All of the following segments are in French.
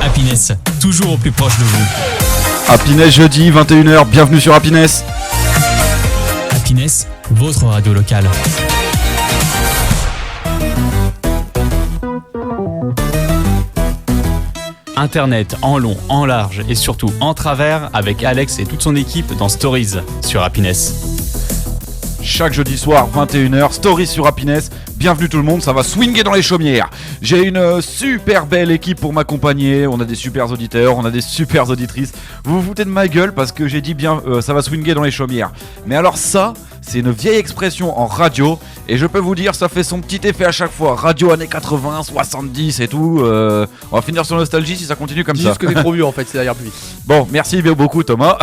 Happiness, toujours au plus proche de vous. Happiness jeudi, 21h, bienvenue sur Happiness. Happiness, votre radio locale. Internet en long, en large et surtout en travers avec Alex et toute son équipe dans Stories sur Happiness. Chaque jeudi soir, 21h, Stories sur Happiness. Bienvenue tout le monde, ça va swinger dans les chaumières. J'ai une super belle équipe pour m'accompagner. On a des super auditeurs, on a des super auditrices. Vous vous foutez de ma gueule parce que j'ai dit bien ça va swinger dans les chaumières. Mais alors ça, c'est une vieille expression en radio. Et je peux vous dire, ça fait son petit effet à chaque fois. Radio années 80, 70 et tout. On va finir sur nostalgie si ça continue comme ça. Juste que t'es trop vieux en fait, c'est derrière lui. Bon, merci beaucoup Thomas.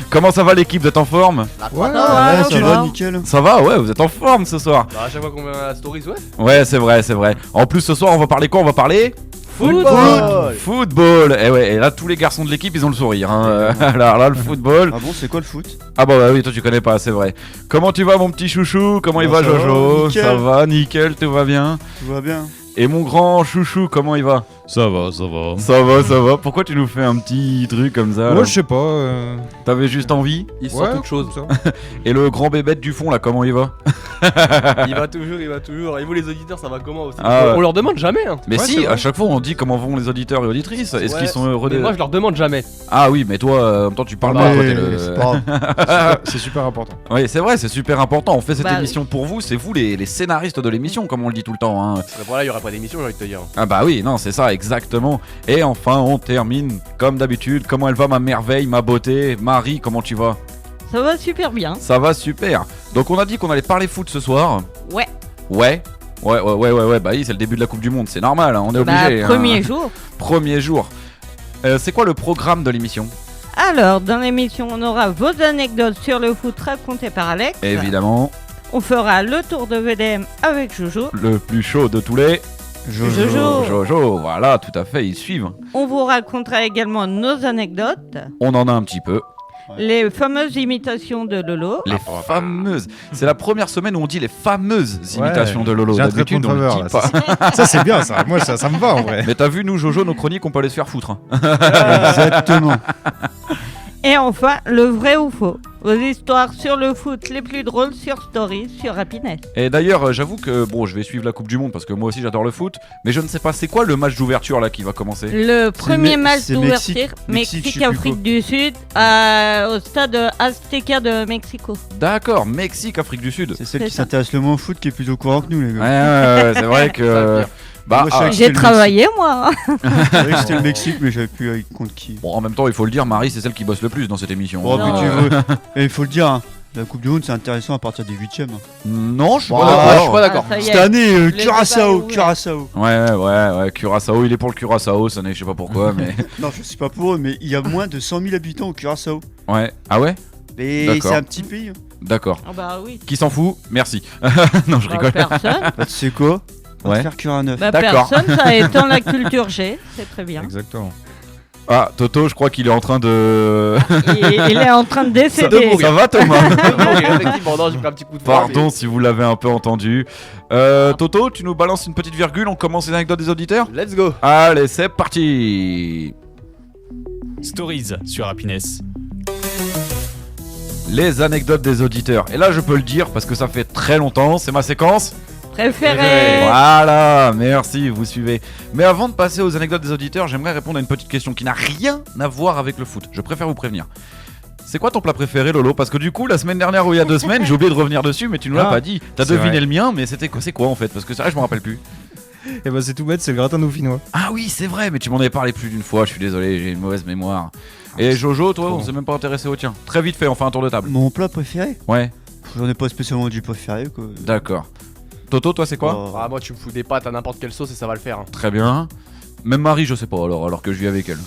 Comment ça va l'équipe, vous êtes en forme? Ouais, ça va, nickel. Ça va, ouais, vous êtes en forme ce soir. Bah, à chaque fois qu'on met la stories, ouais. Ouais, c'est vrai. En plus, ce soir, on va parler quoi? On va parler football. Et ouais, et là, tous les garçons de l'équipe, ils ont le sourire. Hein. Alors là, le football. Ah bon, c'est quoi le foot? Ah bah oui, toi tu connais pas, c'est vrai. Comment tu vas, mon petit chouchou? Comment il va, ça va, Jojo? nickel. Ça va, nickel, tout va bien. Tout va bien. Et mon grand chouchou, comment il va? Ça va, ça va. Ça va. Pourquoi tu nous fais un petit truc comme ça? Moi, là je sais pas. T'avais juste envie? Il sent Ouais, toute chose. comme ça. Et le grand bébête du fond, là, comment il va? Il va toujours. Et vous les auditeurs, ça va comment aussi? Ah, On leur demande jamais. Hein. Mais Ouais, si, c'est vrai. à chaque fois, on dit comment vont les auditeurs et auditrices. Est-ce Ouais, qu'ils sont heureux Mais moi, je leur demande jamais. Ah oui, mais toi, en même temps, tu parles Bah, pas. Toi, t'es Ouais, c'est pas grave. C'est super important. Oui, c'est vrai, c'est super important. On fait cette Bah, émission pour vous, c'est vous les scénaristes de l'émission, comme on le dit tout le temps. Hein. Voilà, il y aurait pas d'émission, j'ai envie de te dire. Ah bah oui, non, c'est ça, exactement. Et enfin, on termine comme d'habitude. Comment elle va, ma merveille, ma beauté? Marie, comment tu vas? Ça va super bien. Ça va super. Donc on a dit qu'on allait parler foot ce soir. Ouais. Ouais, bah oui, c'est le début de la Coupe du Monde, c'est normal, hein, on est Bah, obligé. premier hein. jour. Premier jour. C'est quoi le programme de l'émission? Alors, dans l'émission, on aura vos anecdotes sur le foot racontées par Alex. Évidemment, On fera le tour de VDM avec Jojo. le plus chaud de tous les... Jojo. Jojo, voilà, tout à fait, ils suivent. On vous racontera également nos anecdotes, On en a un petit peu. les fameuses imitations de Lolo. Les fameuses. C'est la première semaine où on dit les fameuses Ouais, imitations de Lolo. j'ai un traitement D'habitude, de on le faveur, dit là, pas. Ça, c'est bien, ça. Moi, ça me va en vrai. Mais t'as vu, nous, Jojo, nos chroniques, on peut aller se faire foutre. Hein. Exactement. Et enfin, le vrai ou faux. Vos histoires sur le foot les plus drôles sur Stories, sur Happiness. Et d'ailleurs, j'avoue que bon, je vais suivre la Coupe du Monde parce que moi aussi j'adore le foot. Mais je ne sais pas, c'est quoi le match d'ouverture là qui va commencer? Le premier match c'est d'ouverture, Mexique, je sais plus Mexique-Afrique quoi. du Sud, au stade Azteca de Mexico. D'accord, Mexique, Afrique du Sud. C'est celle C'est qui ça. s'intéresse le moins au foot qui est plus au courant que nous, les Ouais, gars. c'est vrai que. Bah, Moi, je sais que J'ai c'était le travaillé moi. C'est vrai que c'était le Mexique, mais j'avais plus avec contre qui. bon, en même temps, il faut le dire, Marie, c'est celle qui bosse le plus dans cette émission. Oh, Non. mais tu veux. Et il faut le dire, hein, la Coupe du Monde, c'est intéressant à partir des 8ème. Non, je suis Bah, pas je suis d'accord. pas d'accord. Ah, ça y est. Cette année, Les Curaçao, débats, Curaçao. Ouais, Curaçao, il est pour le Curaçao, ça n'est, je sais pas pourquoi, mais. Non, je sais pas pour eux, mais il y a moins de 100 000 habitants au Curaçao. Ouais, ah ouais? Et D'accord. c'est un petit pays. Hein. D'accord. Ah bah oui. Qui s'en fout? Merci. Non, je Bah, rigole. personne. Bah, tu sais quoi? On va Ouais. faire Cura 9. Bah, D'accord. personne, ça étend la culture G, c'est très bien. Exactement. Ah, Toto, je crois qu'il est en train de. Il est en train de décéder. Ça va, Thomas? Effectivement, non, j'ai pris un petit coup de froid, Pardon si vous l'avez un peu entendu. Toto, tu nous balances une petite virgule, on commence les anecdotes des auditeurs? mais Let's go. Allez, c'est parti. Stories sur Happiness. Les anecdotes des auditeurs. Et là, je peux le dire parce que ça fait très longtemps, c'est ma séquence. Préféré. Voilà, merci, vous suivez. Mais avant de passer aux anecdotes des auditeurs, j'aimerais répondre à une petite question qui n'a rien à voir avec le foot. Je préfère vous prévenir. C'est quoi ton plat préféré, Lolo? Parce que du coup, la semaine dernière ou il y a 2 semaines, j'ai oublié de revenir dessus, mais tu nous l'as Ah, pas dit. T'as c'est deviné vrai. le mien, mais c'était quoi? C'est quoi en fait? Parce que ça, je me rappelle plus. Et bah, c'est tout bête, c'est le gratin dauphinois. Ah oui, c'est vrai, mais tu m'en avais parlé plus d'une fois, je suis désolé, j'ai une mauvaise mémoire. Et Jojo, toi, on s'est même pas intéressé au tien. Très vite fait, on fait un tour de table. Mon plat préféré? Ouais, J'en ai pas spécialement du préféré, quoi. d'accord. Toto, toi, c'est quoi? Oh. Ah, moi, tu me fous des pâtes à n'importe quelle sauce et ça va le faire. Hein. Très bien. Même Marie, je sais pas alors que je vis avec elle.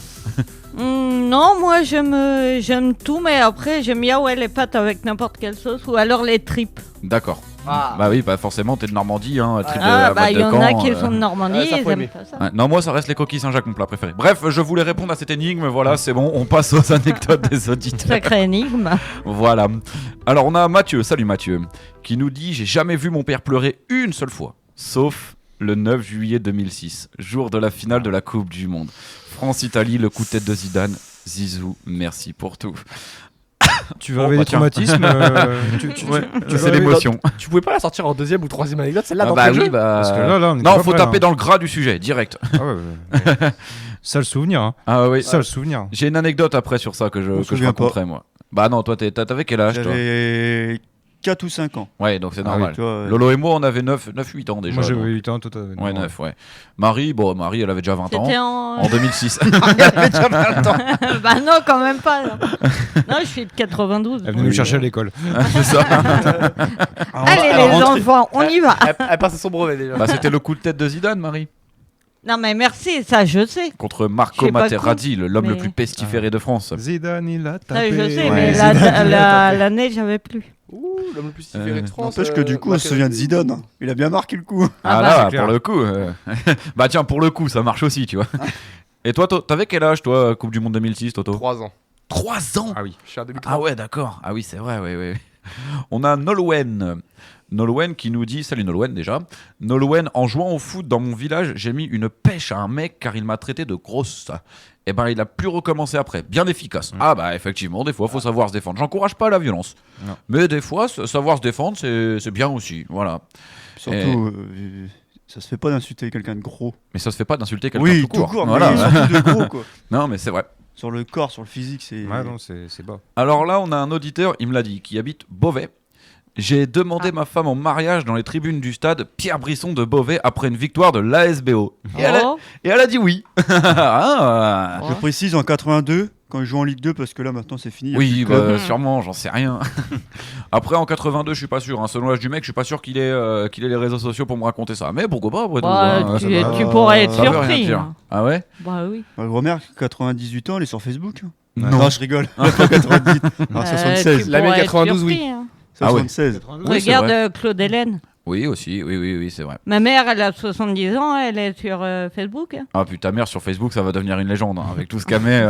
Non, moi j'aime tout, mais après j'aime bien les pâtes avec n'importe quelle sauce ou alors les tripes. D'accord. Ah. Bah oui, bah forcément, t'es de Normandie, hein. Trip de Ah la bah boîte il de y en Caen, a qui sont de Normandie, ouais, ça ils faut aiment aimer. pas ça. Ouais, non, moi ça reste les coquilles Saint-Jacques, mon plat préféré. Bref, je voulais répondre à cette énigme, voilà, c'est bon, on passe aux anecdotes des auditeurs. Sacré énigme. Voilà. Alors on a Mathieu, salut Mathieu, qui nous dit: j'ai jamais vu mon père pleurer une seule fois, sauf le 9 juillet 2006, jour de la finale de la Coupe du Monde. France-Italie, le coup de tête de Zidane. Zizou, merci pour tout. Tu veux réveiller bah, le traumatisme C'est l'émotion. Tu pouvais pas la sortir en deuxième ou troisième anecdote, celle-là Ah dans bah quel oui, jeu bah... Parce que là, on est Non, pas faut mal, taper hein. dans le gras du sujet, direct. Ah ouais. Ça le souvenir, hein. Ah oui. Ça le souvenir. J'ai une anecdote après sur ça que je souviens pas. raconterai, moi. Bah non, toi, t'avais quel âge, toi? J'avais 4 ou 5 ans. Ouais, donc c'est normal. Tu vois, Lolo et moi, on avait 9-8 ans déjà. Moi donc. j'avais 8 ans, toi t'avais. Ouais, 9, ouais. Marie, elle avait déjà 20 ans. C'était en. En 2006. Bah non, quand même pas. Non, non je suis de 92. Elle venait nous chercher à l'école. C'est ça. Allez les enfants, on y va. Elle passait son brevet déjà. Bah, c'était le coup de tête de Zidane, Marie. Non mais merci, ça je sais. Contre Marco Je sais pas Materazzi, l'homme mais- le plus pestiféré de France. Zidane, il a Ça tapé. je sais, Ouais, mais Zidane, l'année j'avais plus. Ouh, l'homme le plus différé de France. N'empêche que du coup, on se souvient de Zidane. Hein. Il a bien marqué le coup. Ah, Ah là, c'est clair. pour le coup. Bah tiens, pour le coup, ça marche aussi, tu vois. Et toi, t'avais quel âge, toi, Coupe du Monde 2006, Toto? 3 ans. 3 ans. Ah oui. Je suis en 2003. Ah ouais, d'accord. Ah oui, c'est vrai, oui. On a Nolwenn. Nolwenn qui nous dit, salut Nolwenn déjà. Nolwenn, en jouant au foot dans mon village, j'ai mis une pêche à un mec car il m'a traité de grosse. Et ben il a pu recommencer après, bien efficace. Ah bah effectivement, des fois faut savoir se défendre. J'encourage pas la violence, Non. mais des fois savoir se défendre c'est bien aussi, voilà. Surtout, ça se fait pas d'insulter quelqu'un de gros. Mais ça se fait pas d'insulter quelqu'un Oui, tout court. mais Voilà. surtout de gros, quoi. Non mais c'est vrai. Sur le corps, sur le physique, c'est. Ouais, non, c'est bas. Alors là, on a un auditeur, il me l'a dit, qui habite Beauvais. J'ai demandé ma femme en mariage dans les tribunes du stade Pierre Brisson de Beauvais après une victoire de l'ASBO. Et Oh. elle a dit oui. Ah. Je précise en 82, quand il joue en Ligue 2, parce que là maintenant c'est fini. il y a Oui, plus de club. bah, sûrement, j'en sais rien. Après, en 82, je suis pas sûr. Hein. Selon l'âge du mec, je suis pas sûr qu'il ait les réseaux sociaux pour me raconter ça. Mais pourquoi pas, après tout. Bah, hein. tu, va. tu pourrais être Ça veut rien surpris. dire. hein. Ah ouais? Bah oui. Ma grand-mère, 98 ans, elle est sur Facebook. hein. Non. Non, je rigole. Pas 90. Non, 76. Tu La mienne, pourrais être 92, oui. surpris, hein. Ah ouais. 76. Oui, c'est Regarde vrai. Claude Hélène. Oui, aussi. Oui, c'est vrai. Ma mère, elle a 70 ans, elle est sur Facebook. hein. Ah, puis ta mère sur Facebook, ça va devenir une légende. Hein, avec tout ce qu'elle met.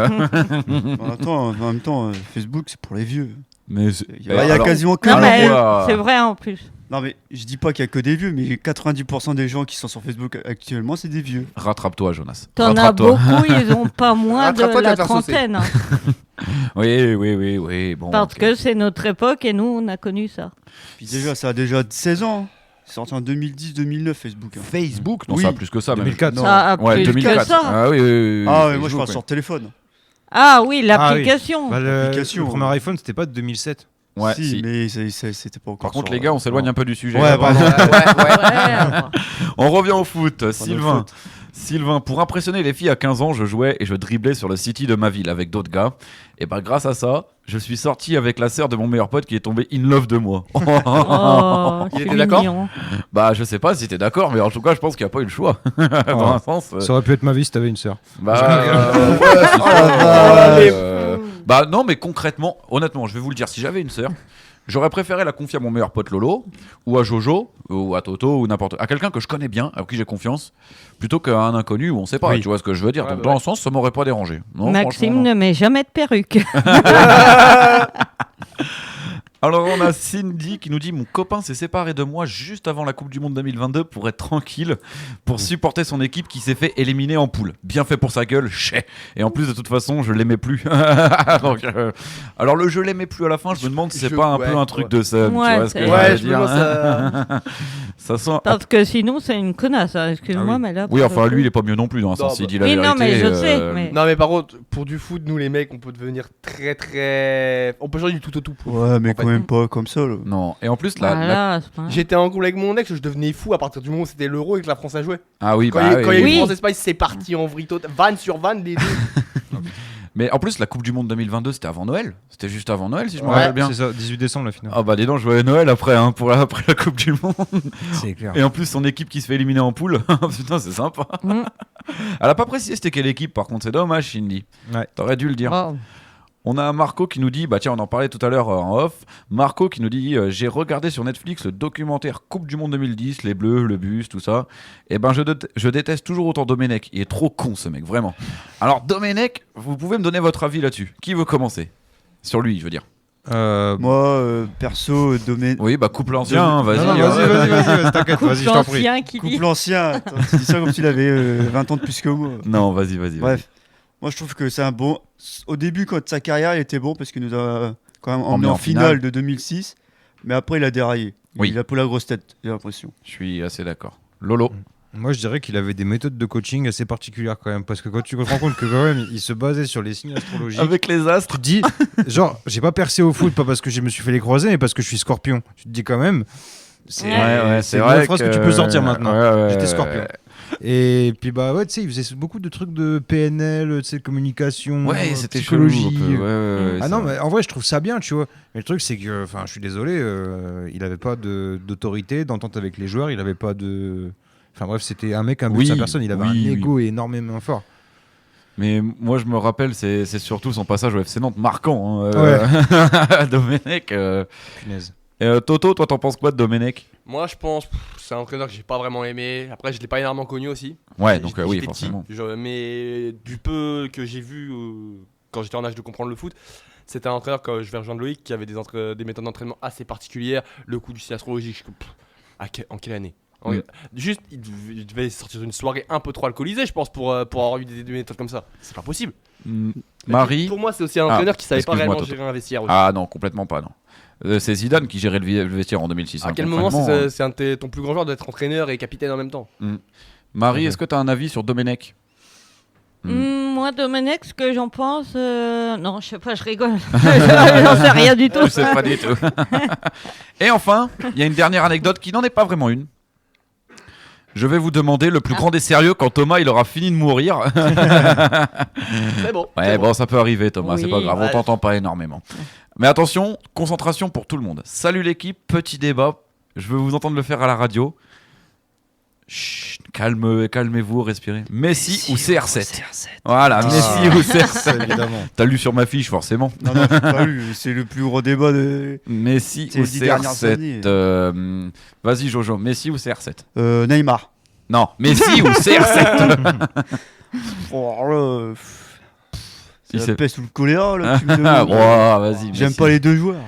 En même temps, Facebook, c'est pour les vieux. Mais Il y a alors- quasiment que. Non, Alors, mais voilà. c'est vrai en plus. Non, mais je dis pas qu'il y a que des vieux, mais 90% des gens qui sont sur Facebook actuellement, c'est des vieux. Rattrape-toi, Jonas. T'en as Rattrape-toi. beaucoup, ils ont pas moins de Rattrape-toi, tu vas la te faire saucer. trentaine. hein. Oui. Bon, Parce ok. que c'est notre époque et nous, on a connu ça. Puis déjà, ça a déjà 16 ans. hein. C'est sorti en 2010-2009, Facebook. hein. Facebook? Non, Oui. ça a plus que ça. Même. 2004. Non. Ça a Ouais, plus 2004. que ça. Ah oui. Ah ouais, moi je Facebook, parle ouais. sur téléphone. Ah oui, l'application. Bah, L'application. le premier iPhone, c'était pas de 2007. Ouais, si, si. mais c'était pas encore. Par contre, sur- les gars, on s'éloigne un peu du sujet. Ouais, pardon. Ouais, On revient au foot. Pas de Sylvain. faute. Sylvain, pour impressionner les filles à 15 ans, je jouais et je driblais sur le City de ma ville avec d'autres gars. Et bah grâce à ça, je suis sorti avec la sœur de mon meilleur pote qui est tombé in love de moi. Oh, Il c'est était d'accord mignon. Bah je sais pas si t'es d'accord, mais en tout cas je pense qu'il n'y a pas eu le choix. Dans un sens. Ça aurait pu être ma vie si t'avais une sœur. Bah, ouais, c'est sûr. allez. Bah non, mais concrètement, honnêtement, je vais vous le dire, si j'avais une sœur, j'aurais préféré la confier à mon meilleur pote Lolo, ou à Jojo, ou à Toto, ou n'importe, à quelqu'un que je connais bien, à qui j'ai confiance, plutôt qu'à un inconnu où on sait pas. Oui. Tu vois ce que je veux dire? Ouais, Donc bah dans un sens, ça m'aurait pas dérangé. Non, Maxime franchement, non. ne met jamais de perruque. Alors on a Cindy qui nous dit: mon copain s'est séparé de moi juste avant la Coupe du Monde 2022 pour être tranquille, pour supporter son équipe qui s'est fait éliminer en poule. Bien fait pour sa gueule, chais. Et en plus de toute façon je l'aimais plus. Donc, alors le je l'aimais plus à la fin, je me demande si c'est pas un peu un truc de seum. Ouais, tu vois ce que c'est- je Ouais, veux je me dire. vois ça. Ça sent. Parce que sinon, c'est une connasse. hein. Excuse-moi, Ah oui. mais là. Oui, pour enfin le lui coup- il est pas mieux non plus dans un Non, sens. bah- Il dit la Oui, vérité. non, mais je sais, mais- Non, mais par contre, pour du foot, nous les mecs, on peut devenir très. On peut changer du tout au tout. Ouais, mais En quand fait. même pas comme ça. Là. Non. Et en plus la. Voilà, c'est pas- J'étais en couple avec mon ex, je devenais fou à partir du moment où c'était l'euro et que la France a joué. Ah oui, Quand bah il y a- quand il y a eu oui. France-Espagne, c'est parti en vrille totale. Vanne sur vanne, les deux. Mais en plus la Coupe du Monde 2022 c'était avant Noël. C'était juste avant Noël si je me Ouais, rappelle bien. C'est ça, 18 décembre la finale. Ah bah dis donc, je voyais Noël après, hein, après la Coupe du Monde. C'est clair. Et en plus son équipe qui se fait éliminer en poule. Putain, c'est sympa. Mm. Elle a pas précisé c'était quelle équipe, par contre c'est dommage, Cindy. Ouais. T'aurais dû le dire. Oh. On a Marco qui nous dit, bah tiens on en parlait tout à l'heure en off, Marco qui nous dit j'ai regardé sur Netflix le documentaire Coupe du Monde 2010, les Bleus, le bus, tout ça. Et ben je déteste toujours autant Domenech, il est trop con ce mec, vraiment. Alors Domenech, vous pouvez me donner votre avis là-dessus. Qui veut commencer? Sur lui, je veux dire. Moi, perso, domaine. Oui, bah couple ancien, hein, vas-y. Non, non, vas-y, t'inquiète, vas-y, je t'en prie. L'ancien qui dit. Couple ancien. Attends, tu dis ça comme s'il avait 20 ans de plus que moi. Non, vas-y. Bref. Moi, je trouve que c'est un bon. Au début, quand sa carrière, il était bon parce qu'il nous a quand même Emmené emmené en en finale de 2006. Mais après, il a déraillé. Oui. Il a pris la grosse tête, j'ai l'impression. Je suis assez d'accord. Lolo. Moi, je dirais qu'il avait des méthodes de coaching assez particulières quand même. Parce que quand tu te rends compte que quand même, il se basait sur les signes astrologiques. Avec les astres. Tu te dis, genre, j'ai pas percé au foot, pas parce que je me suis fait les croisés, mais parce que je suis scorpion. Tu te dis quand même. C'est c'est une vrai phrase que tu peux sortir maintenant. Ouais, J'étais scorpion. Et puis bah ouais, tu sais, il faisait beaucoup de trucs de PNL, tu sais, de communication, Ouais, c'était psychologie. chelou un peu. Ouais, Ah non, mais en vrai, je trouve ça bien, tu vois. Mais le truc, c'est que, enfin, je suis désolé, il avait pas d'autorité, d'entente avec les joueurs, il avait pas de. Enfin bref, c'était un mec, un but de sa personne, il avait un ego énormément fort. Mais moi, je me rappelle, c'est surtout son passage au FC Nantes marquant. Hein, Domenech. Punaise. Toto, toi, t'en penses quoi de Domenech? Moi, je pense, c'est un entraîneur que j'ai pas vraiment aimé. Après, je l'ai pas énormément connu aussi. Ouais, donc oui, J'étais forcément. petit, mais du peu que j'ai vu quand j'étais en âge de comprendre le foot, c'était un entraîneur, quand je vais rejoindre Loïc, qui avait des méthodes d'entraînement assez particulières. Le coup du signe astrologique, en quelle année? Juste, il devait sortir d'une soirée un peu trop alcoolisée, je pense, pour avoir eu des méthodes comme ça. C'est pas possible. Marie. Pour moi, c'est aussi un entraîneur qui savait pas excuse-moi, réellement Toto. gérer un vestiaire aussi. Ah non, complètement pas, non. C'est Zidane qui gérait le vestiaire en 2006. À hein, quel moment concrètement, c'est ton plus grand joueur d'être entraîneur et capitaine en même temps? Marie, est-ce que t'as un avis sur Domenech? Moi, Domenech, ce que j'en pense... Non, je sais pas, je rigole. J'en sais rien du tout. Je sais pas du tout. Et enfin, il y a une dernière anecdote qui n'en est pas vraiment une. Je vais vous demander le plus grand des sérieux quand Thomas il aura fini de mourir. C'est bon. Ouais, c'est bon, ça peut arriver, Thomas, Oui. c'est pas grave, on Ouais. t'entend pas énormément. Mais attention, concentration pour tout le monde. Salut l'équipe, petit débat. Je veux vous entendre le faire à la radio. Chut, calmez-vous, respirez. Messi ou CR7? Voilà, Messi ou CR7. Évidemment. T'as lu sur ma fiche, forcément. Non, j'ai pas lu. C'est le plus gros débat de. Messi C'est ou les 10 dernières CR7? années. Vas-y, Jojo, Messi ou CR7? Neymar. Non, Messi ou CR7? Oh, là, Il c'est s'est- la peste ou le choléra, là, tu me Ah, demandes. vas-y. J'aime Messi. pas les deux joueurs.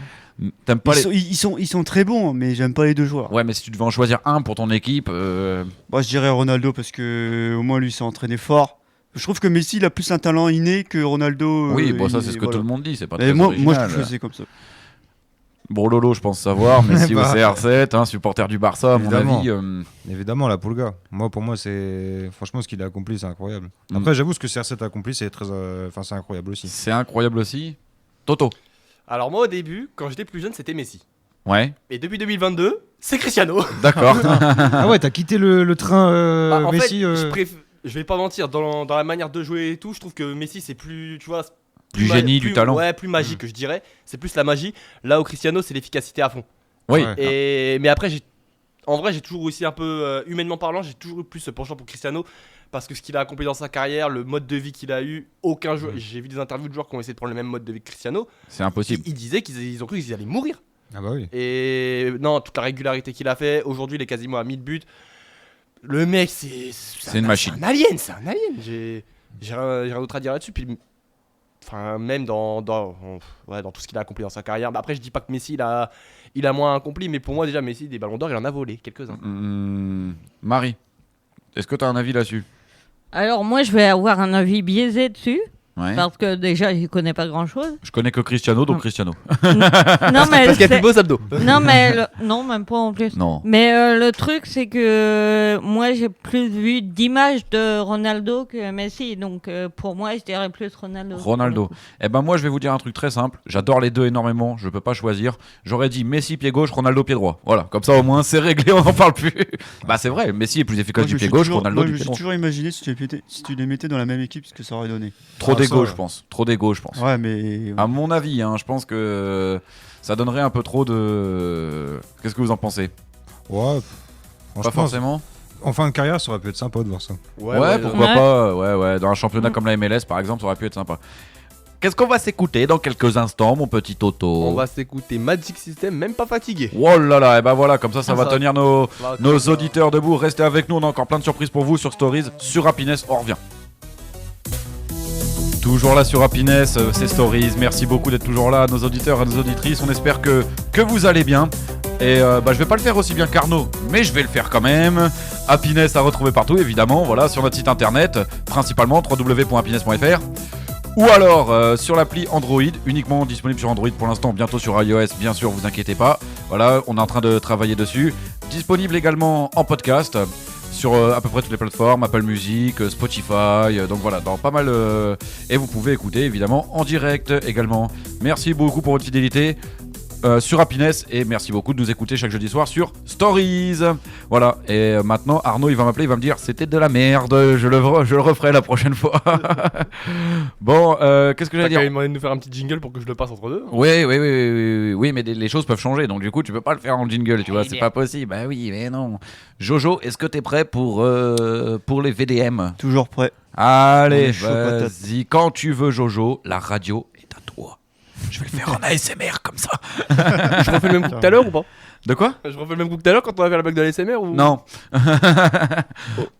T'aimes pas Ils sont très bons, mais j'aime pas les deux joueurs. Ouais, mais si tu devais en choisir un pour ton équipe, Moi, je dirais Ronaldo parce que au moins lui s'est entraîné fort. Je trouve que Messi il a plus un talent inné que Ronaldo. oui, bon, ça c'est ce que voilà. tout le monde dit, c'est pas Et très moi, original. je trouve que c'est comme ça. Bon, Lolo, je pense savoir, Messi ou Bah. CR7, hein, supporter du Barça, à mon Évidemment. avis. Évidemment, la Pulga. Pour moi, c'est franchement ce qu'il a accompli, c'est incroyable. Mm. Après, j'avoue, ce que CR7 a accompli, c'est très, enfin, c'est incroyable aussi. C'est incroyable aussi. Toto. Alors moi au début, quand j'étais plus jeune, c'était Messi. Ouais, Et depuis 2022, c'est Cristiano. d'accord. Ah ouais, t'as quitté le train Bah, en Messi. fait, je vais pas mentir, dans la manière de jouer et tout, je trouve que Messi c'est plus, tu vois, Du génie, du talent. Ouais, plus magique, je dirais. C'est plus la magie. Là où Cristiano, c'est l'efficacité à fond. Oui, Ouais. Mais après, en vrai, j'ai toujours aussi un peu, humainement parlant, j'ai toujours eu plus ce penchant pour Cristiano. Parce que ce qu'il a accompli dans sa carrière, le mode de vie qu'il a eu, aucun joueur. J'ai vu des interviews de joueurs qui ont essayé de prendre le même mode de vie que Cristiano. c'est impossible. Ils disaient qu'ils ont cru qu'ils allaient mourir. Ah bah oui. Et non, toute la régularité qu'il a fait, aujourd'hui, il est quasiment à 1000 buts. Le mec, c'est une machine. C'est un alien, c'est un alien. J'ai rien d'autre à dire là-dessus. Puis, enfin, même dans tout ce qu'il a accompli dans sa carrière. Bah, après, je dis pas que Messi, il a moins accompli, mais pour moi, déjà, Messi, des ballons d'or, il en a volé quelques-uns. Marie, est-ce que tu as un avis là-dessus? Alors moi, je vais avoir un avis biaisé dessus. Ouais. Parce que déjà, j'y connais pas grand-chose. Je connais que Cristiano, donc Cristiano. Non, mais Parce qu'il y a plus beau abdos. non, mais non, même pas en plus. Non. Mais le truc, c'est que moi, j'ai plus vu d'images de Ronaldo que Messi. Donc, pour moi, je dirais plus Ronaldo. Ronaldo. Eh ben moi je vais vous dire un truc très simple. J'adore les deux énormément. Je peux pas choisir. J'aurais dit Messi pied gauche, Ronaldo pied droit. Voilà. Comme ça au moins c'est réglé. On n'en parle plus. Bah c'est vrai. Messi est plus efficace Moi, du je me pied suis gauche, toujours- Ronaldo moi, du je me pied suis droit. toujours imaginé si tu les mettais dans la même équipe, ce que ça aurait donné. Trop Ah, d'égo, ça, je pense. Trop d'égo, je pense. Ouais, mais. À mon avis, hein, je pense que ça donnerait un peu trop de. Qu'est-ce que vous en pensez? Ouais. Pas Franchement, forcément. en fin de carrière, ça aurait pu être sympa de voir ça. Ouais, pourquoi Ouais. pas. Ouais. Dans un championnat Mm. comme la MLS, par exemple, ça aurait pu être sympa. Qu'est-ce qu'on va s'écouter dans quelques instants, mon petit Toto? On va s'écouter Magic System, même pas fatigué. Oh là là, et ben voilà, comme ça va Ça. tenir nos auditeurs debout. Restez avec nous, on a encore plein de surprises pour vous sur Stories, sur Happiness, on revient. Toujours là sur Happiness, c'est Stories. Merci beaucoup d'être toujours là, à nos auditeurs, à nos auditrices. On espère que vous allez bien. Et je vais pas le faire aussi bien qu'Arnaud, mais je vais le faire quand même. Happiness à retrouver partout, évidemment. Voilà, sur notre site internet, principalement www.happiness.fr. Ou alors sur l'appli Android, uniquement disponible sur Android pour l'instant, bientôt sur iOS, bien sûr, vous inquiétez pas. Voilà, on est en train de travailler dessus. Disponible également en podcast sur à peu près toutes les plateformes, Apple Music, Spotify, donc voilà, dans pas mal. Et vous pouvez écouter évidemment en direct également. Merci beaucoup pour votre fidélité. Sur Happiness et merci beaucoup de nous écouter chaque jeudi soir sur Stories. Voilà, et maintenant Arnaud il va m'appeler, il va me dire c'était de la merde, je le referai la prochaine fois. Bon, qu'est-ce que j'allais dire? Il m'a demandé de nous faire un petit jingle pour que je le passe entre deux. Oui, mais les choses peuvent changer, donc du coup tu peux pas le faire en jingle, tu vois, c'est pas possible. Bah oui, mais non. Jojo, est-ce que t'es prêt pour les VDM? Toujours prêt. Allez, chaud patate. vas-y, quand tu veux Jojo, la radio est à toi. Je vais le faire en ASMR comme ça. Je refais le même coup que tout à l'heure ou pas? De quoi? Je refais le même coup que tout à l'heure quand on va faire la blague de l'ASMR ou... Non.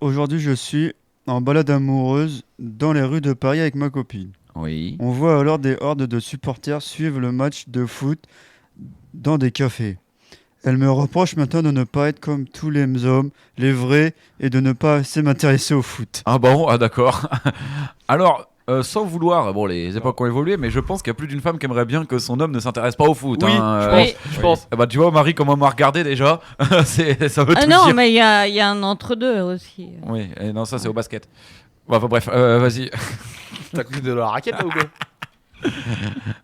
Aujourd'hui, je suis en balade amoureuse dans les rues de Paris avec ma copine. Oui. On voit alors des hordes de supporters suivre le match de foot dans des cafés. Elle me reproche maintenant de ne pas être comme tous les hommes, les vrais, et de ne pas assez m'intéresser au foot. Ah bon, ah d'accord. Alors, sans vouloir, bon les époques ont évolué, mais je pense qu'il y a plus d'une femme qui aimerait bien que son homme ne s'intéresse pas au foot. Oui, hein, je pense. Bah tu vois Marie comment m'a regardé déjà. Ça veut Ah tout non, dire. mais il y a un entre-deux aussi. Oui, et non ça c'est au basket. Bon, enfin, bref, vas-y. T'as coupé de la raquette là ou quoi?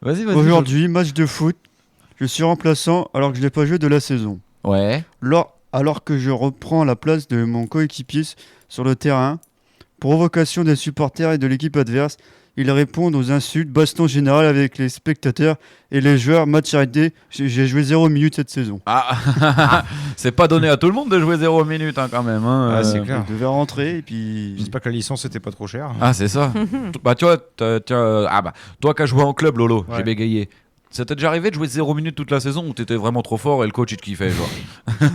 Vas-y. Aujourd'hui, match de foot. Je suis remplaçant alors que je n'ai pas joué de la saison. Ouais. Alors que je reprends la place de mon coéquipier sur le terrain, provocation des supporters et de l'équipe adverse, ils répondent aux insultes, baston général avec les spectateurs et les joueurs, match arrêté. J'ai joué 0 minutes cette saison. Ah, c'est pas donné à tout le monde de jouer 0 minutes hein, quand même. Hein, Ah, c'est clair. Je devais rentrer et puis... J'espère que la licence était pas trop chère. Ah c'est ça. Bah tu vois, toi qui as joué en club Lolo, j'ai Ouais. bégayé. Ça t'est déjà arrivé de jouer 0 minutes toute la saison où t'étais vraiment trop fort et le coach il te kiffait genre.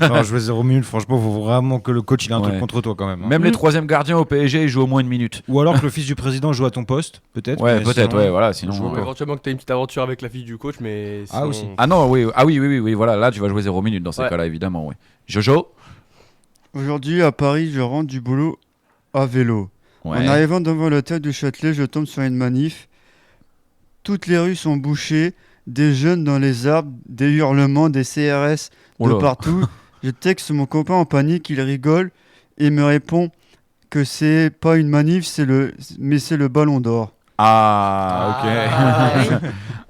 Non, jouer 0 minutes, franchement, faut vraiment que le coach il a un Ouais. truc contre toi quand même. hein. Même les troisième gardiens au PSG ils jouent au moins une minute. Ou alors que le fils du président joue à ton poste, peut-être. Ouais mais peut-être, sinon- ouais voilà sinon. Je vois pas. Éventuellement que t'as une petite aventure avec la fille du coach, mais Ah, sinon- aussi. Ah non oui voilà là tu vas jouer 0 minutes dans ces Ouais. cas-là évidemment ouais. Jojo. Aujourd'hui, à Paris, je rentre du boulot à vélo. Ouais. En arrivant devant l'hôtel du Châtelet, je tombe sur une manif. Toutes les rues sont bouchées, des jeunes dans les arbres, des hurlements, des CRS Oh de là. partout. Je texte mon copain en panique, il rigole et me répond que c'est pas une manif, mais c'est le Ballon d'Or. Ah ok. Ah,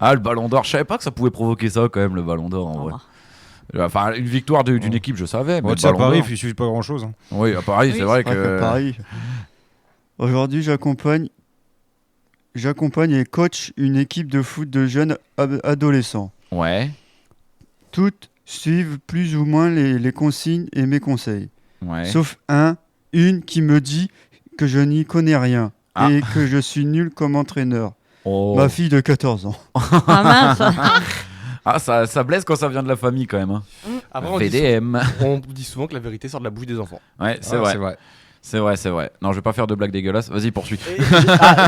Ah le Ballon d'Or, je savais pas que ça pouvait provoquer ça quand même le Ballon d'Or en vrai. Enfin une victoire d'une équipe je savais. Mais Bon, le tu sais, à Ballon Paris, d'Or- il suffit pas grand chose. Oui à Paris c'est Oui, vrai C'est vrai que. Paris. Aujourd'hui, j'accompagne et coach une équipe de foot de jeunes adolescents. Ouais. Toutes suivent plus ou moins les consignes et mes conseils. Ouais. Sauf une qui me dit que je n'y connais rien Ah. et que je suis nul comme entraîneur. Oh. Ma fille de 14 ans. Ah mince. Ah ça blesse quand ça vient de la famille quand même. Hein. Après, on dit, VDM. on dit souvent que la vérité sort de la bouche des enfants. Ouais c'est Ah, vrai. C'est vrai. Non je vais pas faire de blagues dégueulasses. Vas-y poursuis.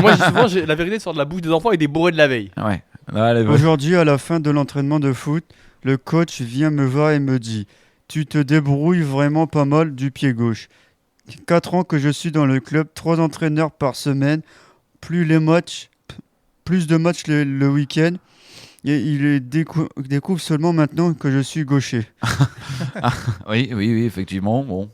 Moi, je dis souvent, la vérité sort de la bouche des enfants et des bourrés de la veille. Ouais. Allez vas-y. Aujourd'hui, à la fin de l'entraînement de foot, le coach vient me voir et me dit « Tu te débrouilles vraiment pas mal du pied gauche. 4 ans que je suis dans le club, 3 entraîneurs par semaine, plus de matchs le week-end. Et il découvre seulement maintenant que je suis gaucher. Oui effectivement bon.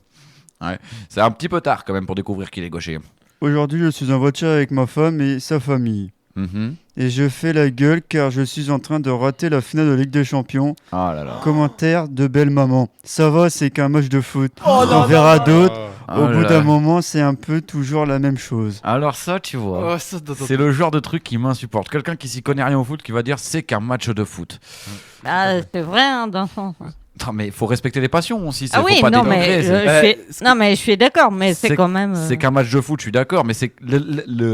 Ouais. C'est un petit peu tard quand même pour découvrir qu'il est gaucher. Aujourd'hui, je suis en voiture avec ma femme et sa famille. Mhm. Et je fais la gueule car je suis en train de rater la finale de Ligue des Champions. Ah là là. Commentaire de belle maman. Ça va, c'est qu'un match de foot. On verra d'autres. Oh Au là bout là. d'un moment, c'est un peu toujours la même chose. Alors ça tu vois. Oh, ça, C'est le genre de truc qui m'insupporte. Quelqu'un qui s'y connaît rien au foot qui va dire c'est qu'un match de foot. Ah, c'est vrai, hein, dans le sens. Non, mais il faut respecter les passions aussi. Ah faut oui, pas non dénigrer, mais, c'est- non, mais je suis d'accord, mais c'est quand même. C'est qu'un match de foot, je suis d'accord, mais c'est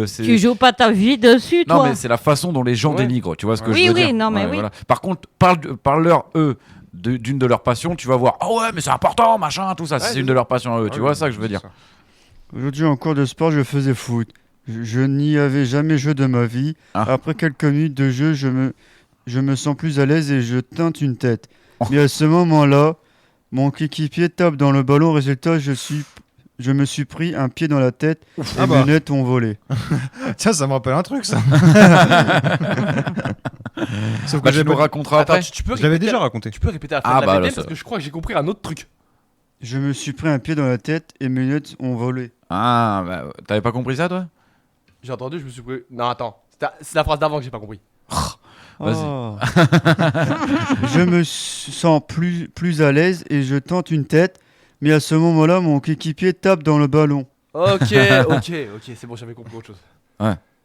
c'est- Tu joues pas ta vie dessus, Non, toi. mais c'est la façon dont les gens Ouais. dénigrent. Tu vois ce que Oui, je veux oui, dire non, mais oui. voilà. Par contre, parle-leur eux d'une de leurs passions, tu vas voir. Ah ouais, mais c'est important, machin, tout ça. C'est Ouais, une de leurs passions à eux. Tu vois ça que je veux dire. Aujourd'hui, en cours de sport, je faisais foot. Je n'y avais jamais joué de ma vie. Ah. Après quelques minutes de jeu, je me sens plus à l'aise et je teinte une tête. Oh. Mais à ce moment-là, mon coéquipier tape dans le ballon. Résultat, je je me suis pris un pied dans la tête et Ah mes bah. lunettes ont volé. Tiens, ça me rappelle un truc, ça. Sauf que Bah, tu j'ai nous raconteras Attends, après. tu peux je l'avais répéter déjà raconté. Tu peux répéter la fin Ah, de bah, la là, BD ça- parce que je crois que j'ai compris un autre truc. Je me suis pris un pied dans la tête et mes lunettes ont volé. Ah, bah, t'avais pas compris ça, toi? J'ai entendu, je me suis pris. Non, attends. C'est la phrase d'avant que j'ai pas compris. Vas-y. Oh. Je me sens plus à l'aise et je tente une tête, mais à ce moment-là, mon coéquipier tape dans le ballon. Ok, c'est bon, j'avais compris autre chose.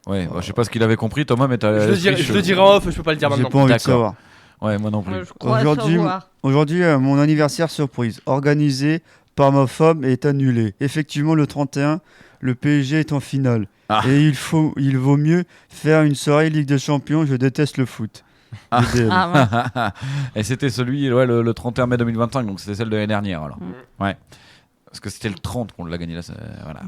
Ouais, bah, je sais pas ce qu'il avait compris, Thomas, mais t'as. Je le dirai en off, je peux pas le dire J'ai maintenant. pas envie de D'accord. savoir. Ouais, moi non plus. Je crois Aujourd'hui, savoir. Aujourd'hui, mon anniversaire surprise, organisé par ma femme, est annulé. Effectivement, le 31, le PSG est en finale. Ah. Et il vaut mieux faire une soirée Ligue des Champions. Je déteste le foot. Ah. DDL. Ah, Et c'était celui, ouais, le 31 mai 2025, donc c'était celle de l'année dernière alors. Ouais. Parce que c'était le 30 qu'on l'a gagné là. Voilà.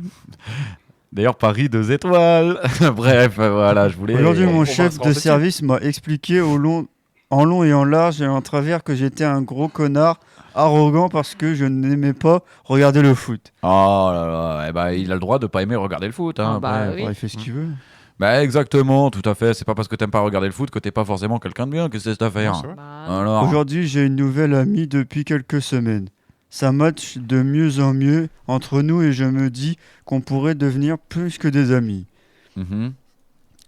D'ailleurs, Paris 2 étoiles. Bref, voilà, je voulais. Aujourd'hui, on mon va chef se de rendre service m'a expliqué en long et en large et en travers que j'étais un gros connard arrogant parce que je n'aimais pas regarder le foot. Oh là là, eh ben, il a le droit de pas aimer regarder le foot. Hein, Ah bah après. oui. Ouais, il fait ce qu'il veut. Bah, exactement, tout à fait. C'est pas parce que t'aimes pas regarder le foot que t'es pas forcément quelqu'un de bien. Qu'est-ce que c'est cette affaire? c'est vrai. bah, Alors, Aujourd'hui, j'ai une nouvelle amie depuis quelques semaines. Ça match de mieux en mieux entre nous et je me dis qu'on pourrait devenir plus que des amis. mhm.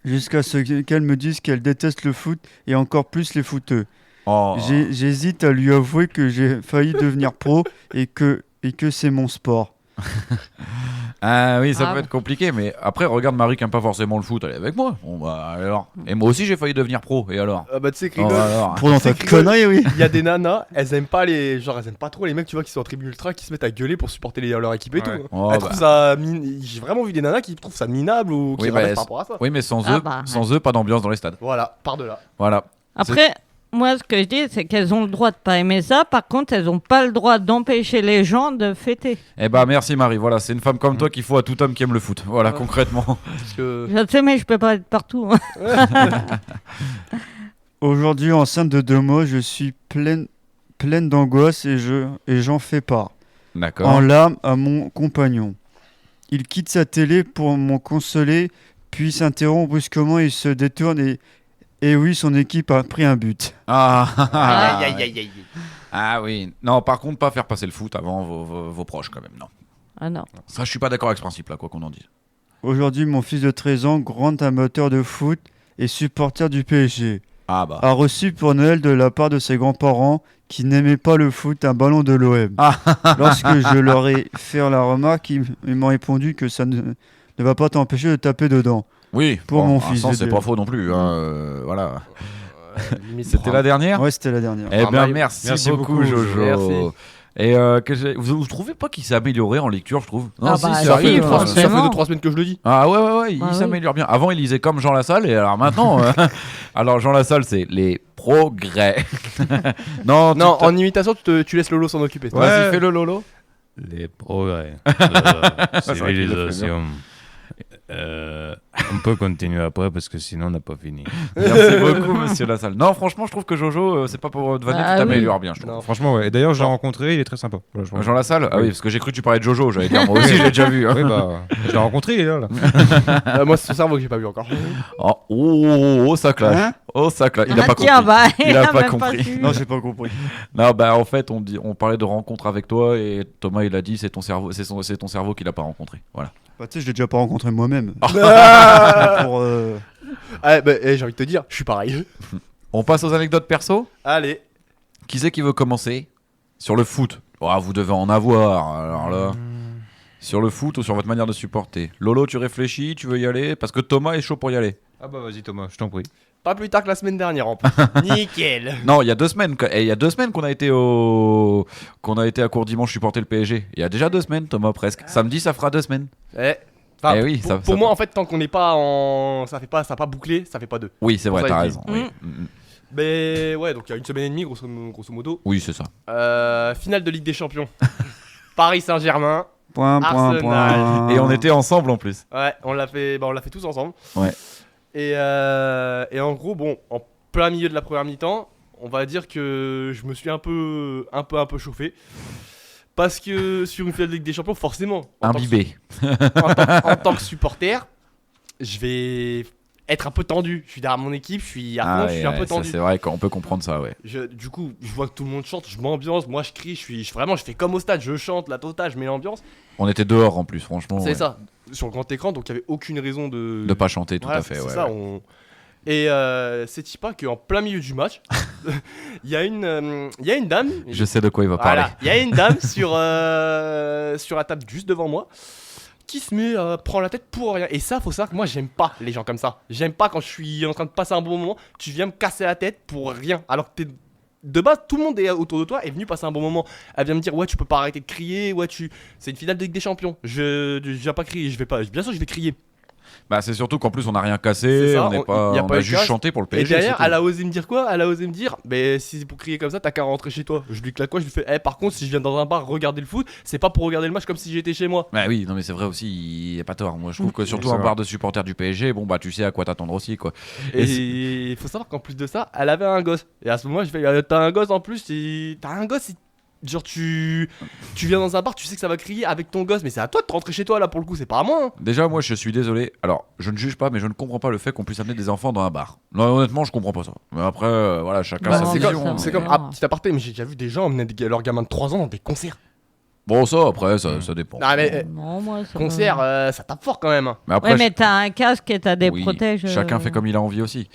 Jusqu'à ce qu'elle me dise qu'elle déteste le foot et encore plus les footeux. Oh. J'hésite à lui avouer que j'ai failli devenir pro et que c'est mon sport. Ah oui, ça Ah peut bon. être compliqué, mais après, regarde Marie qui aime pas forcément le foot, elle est avec moi. Bon, bah alors. Et moi aussi, j'ai failli devenir pro, et alors? Bah, tu sais, Oh, Gringo, alors. Pro dans ta C'est que- connerie, oui. il y a des nanas, elles aiment pas elles aiment pas trop les mecs, tu vois, qui sont en tribune ultra, qui se mettent à gueuler pour supporter leur équipe et Ouais. tout. Oh, Elles bah. trouvent ça j'ai vraiment vu des nanas qui trouvent ça minable ou qui Oui, rabaissent bah, par rapport à ça. Oui, mais sans Ah eux, bah, sans eux, pas d'ambiance dans les stades. Voilà, par de là. Voilà. Après, moi, ce que je dis, c'est qu'elles ont le droit de pas aimer ça. Par contre, elles n'ont pas le droit d'empêcher les gens de fêter. Eh bah, merci Marie. Voilà, c'est une femme comme toi qu'il faut à tout homme qui aime le foot. Voilà, Ouais. concrètement. Parce que Je sais, mais je peux pas être partout. Aujourd'hui, enceinte de 2 mois, je suis pleine d'angoisse et j'en fais part. D'accord. En larmes à mon compagnon. Il quitte sa télé pour m'en consoler, puis s'interrompt brusquement et se détourne et oui, son équipe a pris un but. Ah, Aïe, aïe. ah oui. Non, par contre, pas faire passer le foot avant vos proches quand même. Non. Ah non. Ça, je suis pas d'accord avec ce principe-là, quoi qu'on en dise. Aujourd'hui, mon fils de 13 ans, grand amateur de foot et supporter du PSG, Ah bah. a reçu pour Noël de la part de ses grands-parents qui n'aimaient pas le foot un ballon de l'OM. Ah. Lorsque je leur ai fait la remarque, ils m'ont répondu que ça ne va pas t'empêcher de taper dedans. Oui. Pour mon en fils sens, de c'est Dieu. pas faux non plus. Hein, voilà. Limite, C'était la dernière. Ouais, c'était la dernière. Eh bien, Mario. merci beaucoup, Jojo. Merci. Et vous trouvez pas qu'il s'est amélioré en lecture, je trouve? Ah bah, ça si, fait forcément. 2-3 semaines que je le dis. Ah ouais, il Ah oui. s'améliore bien. Avant, il lisait comme Jean Lassalle, et alors maintenant, alors Jean Lassalle, c'est les progrès. non, Non, en imitation, tu laisses Lolo s'en occuper. vas-y, Ouais. fais le Lolo. Les progrès C'est vrai qu'il le fait civilisation. On peut continuer après parce que sinon on n'a pas fini. Merci beaucoup, monsieur Lassalle. Non, franchement, je trouve que Jojo, c'est pas pour te vanner, Ah tu t'améliores bien, je trouve. Non. Franchement, ouais. Et d'ailleurs, je l'ai rencontré, il est très sympa. Voilà, je Jean Lassalle? Ah Oui. oui, parce que j'ai cru que tu parlais de Jojo, j'allais dire. Moi aussi, je l'ai déjà vu. hein. Oui, bah, je l'ai rencontré, il est là. Moi, c'est son cerveau que j'ai pas vu encore. Oh, ça clash. Hein Oh, ça clash. Il a Ah, pas tiens, compris. bah, Il a pas même compris. su. Non, j'ai pas compris. Non, bah en fait, on parlait de rencontre avec toi et Thomas il a dit c'est ton cerveau, c'est ton cerveau qu'il a pas rencontré. Voilà. Bah, tu sais, je l'ai déjà pas rencontré moi-même. Ah, Pour, bah, j'ai envie de te dire, je suis pareil. On passe aux anecdotes perso. Allez. Qui c'est qui veut commencer sur le foot? Oh, vous devez en avoir. Alors là, sur le foot ou sur votre manière de supporter. Lolo, tu réfléchis, tu veux y aller parce que Thomas est chaud pour y aller. Ah bah vas-y Thomas, je t'en prie. Pas plus tard que la semaine dernière en plus. Nickel. Non, il y a 2 semaines. Il y a 2 semaines qu'on a été à Cours Dimanche supporter le PSG. Il y a déjà 2 semaines, Thomas presque. Samedi, ça fera 2 semaines. Enfin, Eh oui, pour, ça- pour ça- moi, en fait, tant qu'on n'est pas en. Ça a pas bouclé, ça fait pas 2. Oui, c'est vrai, Pour ça, t'as il raison. dit. Oui, Mais ouais, donc il y a une semaine et demie, grosso modo. Oui, c'est ça. Finale de Ligue des Champions. Paris Saint-Germain. point. Et on était ensemble en plus. Ouais, on l'a fait tous ensemble. Ouais. Et en gros, bon, en plein milieu de la première mi-temps, on va dire que je me suis un peu chauffé. Parce que sur une finale de Ligue des Champions, forcément, Imbibé. en tant que supporter, je vais être un peu tendu. Je suis derrière mon équipe, je suis à fond, je suis un peu tendu. C'est vrai qu'on peut comprendre ça, ouais. Du coup, je vois que tout le monde chante, je m'ambiance, moi je crie, je fais comme au stade, je chante la totale, je mets l'ambiance. On était dehors en plus, franchement. C'est ouais. ça, sur le grand écran, donc il n'y avait aucune raison de pas chanter, tout Voilà, à fait. c'est Ouais, ça, ouais. Et c'est pas qu'en plein milieu du match, il y a une dame. Je sais de quoi il va parler. Voilà, il y a une dame sur la table juste devant moi qui se met prend la tête pour rien. Et ça, faut savoir que moi j'aime pas les gens comme ça. J'aime pas quand je suis en train de passer un bon moment, tu viens me casser la tête pour rien. Alors que de base, tout le monde est autour de toi est venu passer un bon moment. Elle vient me dire ouais, tu peux pas arrêter de crier, ouais, c'est une finale de Ligue des Champions. Je viens pas crier, bien sûr je vais crier. Bah, c'est surtout qu'en plus on n'a rien cassé, C'est ça, on a eu juste casse. chanté pour le Et PSG. derrière, c'est tout. elle a osé me dire quoi? Elle a osé me dire, mais si c'est pour crier comme ça, t'as qu'à rentrer chez toi. Je lui claque quoi? Je lui fais, par contre, si je viens dans un bar regarder le foot, c'est pas pour regarder le match comme si j'étais chez moi. Bah oui, non mais c'est vrai aussi, il n'y a pas tort. Moi je trouve que surtout c'est un vrai. bar de supporters du PSG, bon bah tu sais à quoi t'attendre aussi quoi. Et il faut savoir qu'en plus de ça, elle avait un gosse. Et à ce moment-là, je fais, t'as un gosse en plus, t'as un gosse, genre tu viens dans un bar, tu sais que ça va crier avec ton gosse, mais c'est à toi de rentrer chez toi là pour le coup, c'est pas à moi. Hein. Déjà moi je suis désolé, alors je ne juge pas mais je ne comprends pas le fait qu'on puisse amener des enfants dans un bar. Non honnêtement je comprends pas ça. Mais après voilà chacun Bah, sa c'est vision. comme- C'est mais- comme, petit aparté, mais j'ai déjà vu des gens emmener leurs gamins de 3 ans dans des concerts. Bon ça après ça dépend. Non mais Non, moi, ça concert, va. ça tape fort quand même. Hein. Mais après Ouais, mais t'as un casque et t'as des oui, protèges. chacun fait comme il a envie aussi.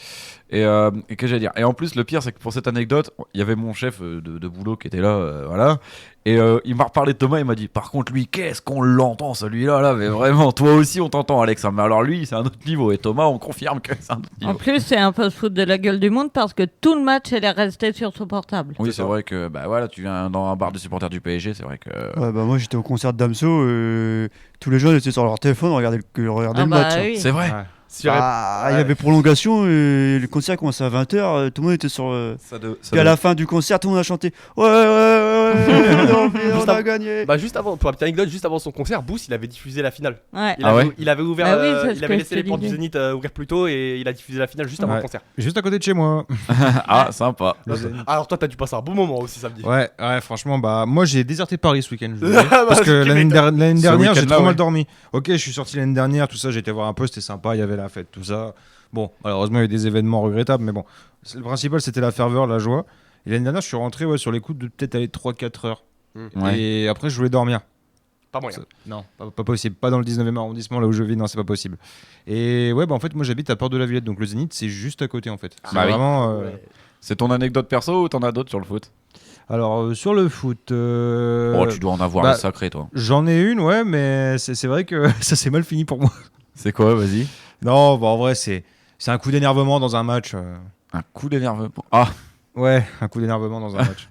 Et que j'allais dire. Et en plus, le pire, c'est que pour cette anecdote, il y avait mon chef de boulot qui était là, voilà. Et il m'a reparlé de Thomas, il m'a dit, par contre, lui, qu'est-ce qu'on l'entend, celui-là, là, mais vraiment, toi aussi, on t'entend, Alex. Mais alors lui, c'est un autre niveau. Et Thomas, on confirme que c'est un autre niveau. En plus, c'est un peu se foutre de la gueule du monde parce que tout le match, elle est restée sur son portable. Oui, C'est c'est ça. vrai que, bah voilà, tu viens dans un bar de supporters du PSG, c'est vrai que. Ouais, bah moi j'étais au concert de Damso, tous les gens étaient sur leur téléphone, regardaient Ah le match. bah hein. oui. C'est vrai. Ouais. Sur Ah, il y avait prolongation, le concert commençait à 20h, tout le monde était sur. Puis à la fin du concert, tout le monde a chanté. Ouais, on a gagné. Bah juste avant, pour la petite anecdote, juste avant son concert, Boost il avait diffusé la finale. Ouais. Il, Ah avait, ouais il avait ouvert, Bah oui, c'est ce il que avait je laissé te les portes du disais. Zénith ouvrir plus tôt et il a diffusé la finale juste avant Ouais. le concert. Juste à côté de chez moi. Ah, sympa. Alors toi t'as dû passer un bon moment aussi samedi. Ouais, franchement, bah moi j'ai déserté Paris ce week-end. je vous Ah, dis. bah, Parce que tu l'année m'étonnes. l'année dernière, j'ai week-end-là, trop ouais. mal dormi. Ok, je suis sorti l'année dernière, tout ça, j'ai été voir un peu, c'était sympa, il y avait la fête, tout ça. Bon, malheureusement, il y a eu des événements regrettables, mais bon. Le principal, c'était la ferveur, la joie. Et l'année dernière, je suis rentré sur les coups de peut-être aller 3-4 heures. Ouais. Et après, je voulais dormir. Pas moyen. Ça- Non, pas possible. Pas dans le 19e arrondissement, là où je vis, non, c'est pas possible. Et ouais, bah en fait, moi j'habite à Porte de la Villette, donc le Zénith, c'est juste à côté en fait. C'est bah oui. vraiment. Ouais. C'est ton anecdote perso ou t'en as d'autres sur le foot? Alors, sur le foot. Oh, tu dois en avoir bah, un sacré, toi. J'en ai une, ouais, mais c'est vrai que ça s'est mal fini pour moi. C'est quoi, vas-y? Non, bah en vrai, c'est un coup d'énervement dans un match. Un coup d'énervement. Ah, Ouais, un coup d'énervement dans un match.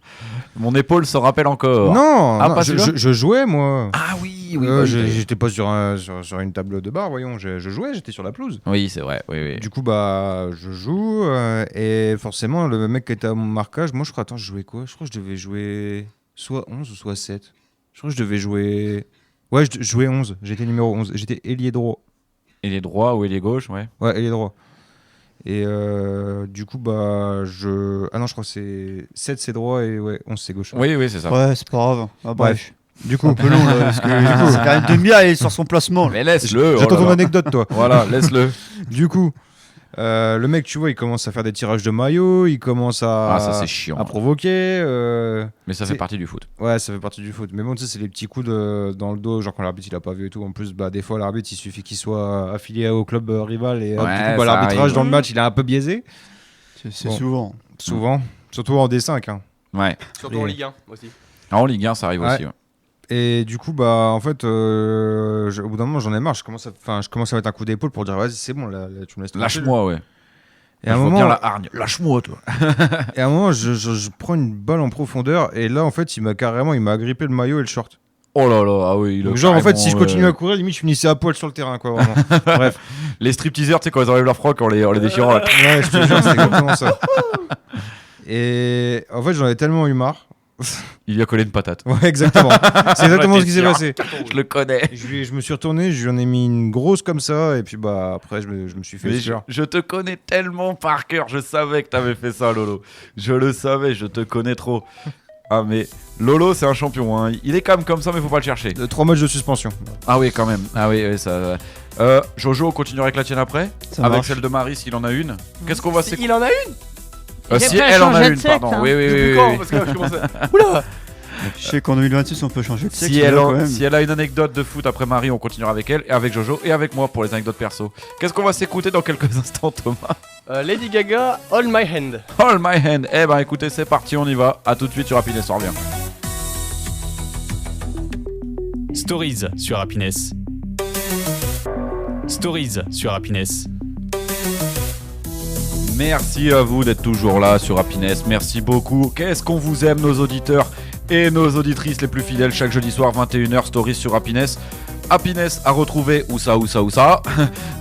mon épaule se rappelle encore. Non, Ah, non, pas je, celui-là je jouais moi. Ah oui, J'étais pas sur une table de bar, voyons. Je jouais, j'étais sur la pelouse. Oui, c'est vrai, oui, oui. Du coup, bah, je joue et forcément, le mec qui était à mon marquage, moi, je crois, attends, je jouais quoi? Je crois que je devais jouer soit 11 ou soit 7. Je crois que je devais jouer. Ouais, je jouais 11. J'étais numéro 11. J'étais ailier droit. Et les droits ou les gauches, ouais. Ouais, ailier droit. Et du coup, bah, Ah non, je crois que c'est 7 c'est droit et ouais, 11 c'est gauche. Oui, oui, c'est ça. Ouais, c'est pas grave. Ah, bref. Du coup, Un peu long là, parce que c'est quand même demi-heure et il est sur son placement. Là. Mais laisse-le. oh j'attends là ton là. anecdote, toi. Voilà, laisse-le. Du coup, le mec, tu vois, il commence à faire des tirages de maillot, il commence Ah, ça c'est chiant. à provoquer. Mais ça fait c'est- partie du foot. Ouais, ça fait partie du foot. Mais bon, tu sais, c'est les petits coups dans le dos, genre quand l'arbitre il a pas vu et tout. En plus, bah, des fois, l'arbitre il suffit qu'il soit affilié au club rival et hop, Ouais, du coup, bah, ça l'arbitrage arrive. dans le match il est un peu biaisé. C'est Bon. souvent. Souvent, surtout en D5. Hein. Ouais. Surtout en Ligue 1 aussi. En Ligue 1, ça arrive Ouais. aussi. Ouais. Et du coup, bah, en fait, au bout d'un moment, j'en ai marre. Je commence à mettre un coup d'épaule pour dire, vas-y, c'est bon, là, tu me laisses tranquille. Lâche-moi, ouais. Et à un Je vois moment, bien la hargne. Lâche-moi, toi. et à un moment je prends une balle en profondeur. Et là, en fait, il m'a agrippé le maillot et le short. Oh là là, ah oui. il a Donc, genre, en fait, carrément, si je continue à courir, limite, je finissais à poil sur le terrain, quoi, vraiment. Bref. Les stripteaseurs, tu sais, quand ils enlèvent leur froc en les déchirant. là. Ouais, je te jure, c'est exactement ça. Et en fait, j'en ai tellement eu marre. Il lui a collé une patate. Ouais, exactement. C'est exactement ce qui s'est passé. Je le connais. Je me suis retourné, je lui en ai mis une grosse comme ça, et puis bah après, je me suis fait Mais sûr. je te connais tellement par cœur. Je savais que t'avais fait ça, Lolo. Je le savais, je te connais trop. Ah mais Lolo c'est un champion, hein. Il est quand même comme ça mais faut pas le chercher. 3 matchs de suspension. Ah oui quand même, ah oui ça... Jojo, on continuera avec la tienne après. Ça avec marche. celle de Marie s'il en a une. Qu'est-ce qu'on va s'écouter Il en a une. J'ai Si pas elle en a changé de une, sexe, pardon. hein. Oui, oui, Depuis oui, quand oui. Parce que là, je commençais. Oula. Je sais qu'en 2026, on peut changer de sexe. Si là, elle, quand même. si elle a une anecdote de foot après Marie, on continuera avec elle et avec Jojo et avec moi pour les anecdotes perso. Qu'est-ce qu'on va s'écouter dans quelques instants, Thomas? Lady Gaga, Hold My Hand. Hold my hand. Eh ben écoutez, c'est parti, on y va. À tout de suite sur Happiness, on revient. Stories sur Happiness. Stories sur Happiness. Merci à vous d'être toujours là sur Happiness. Merci beaucoup. Qu'est-ce qu'on vous aime, nos auditeurs et nos auditrices les plus fidèles chaque jeudi soir 21h Stories sur Happiness. Happiness à retrouver où ça.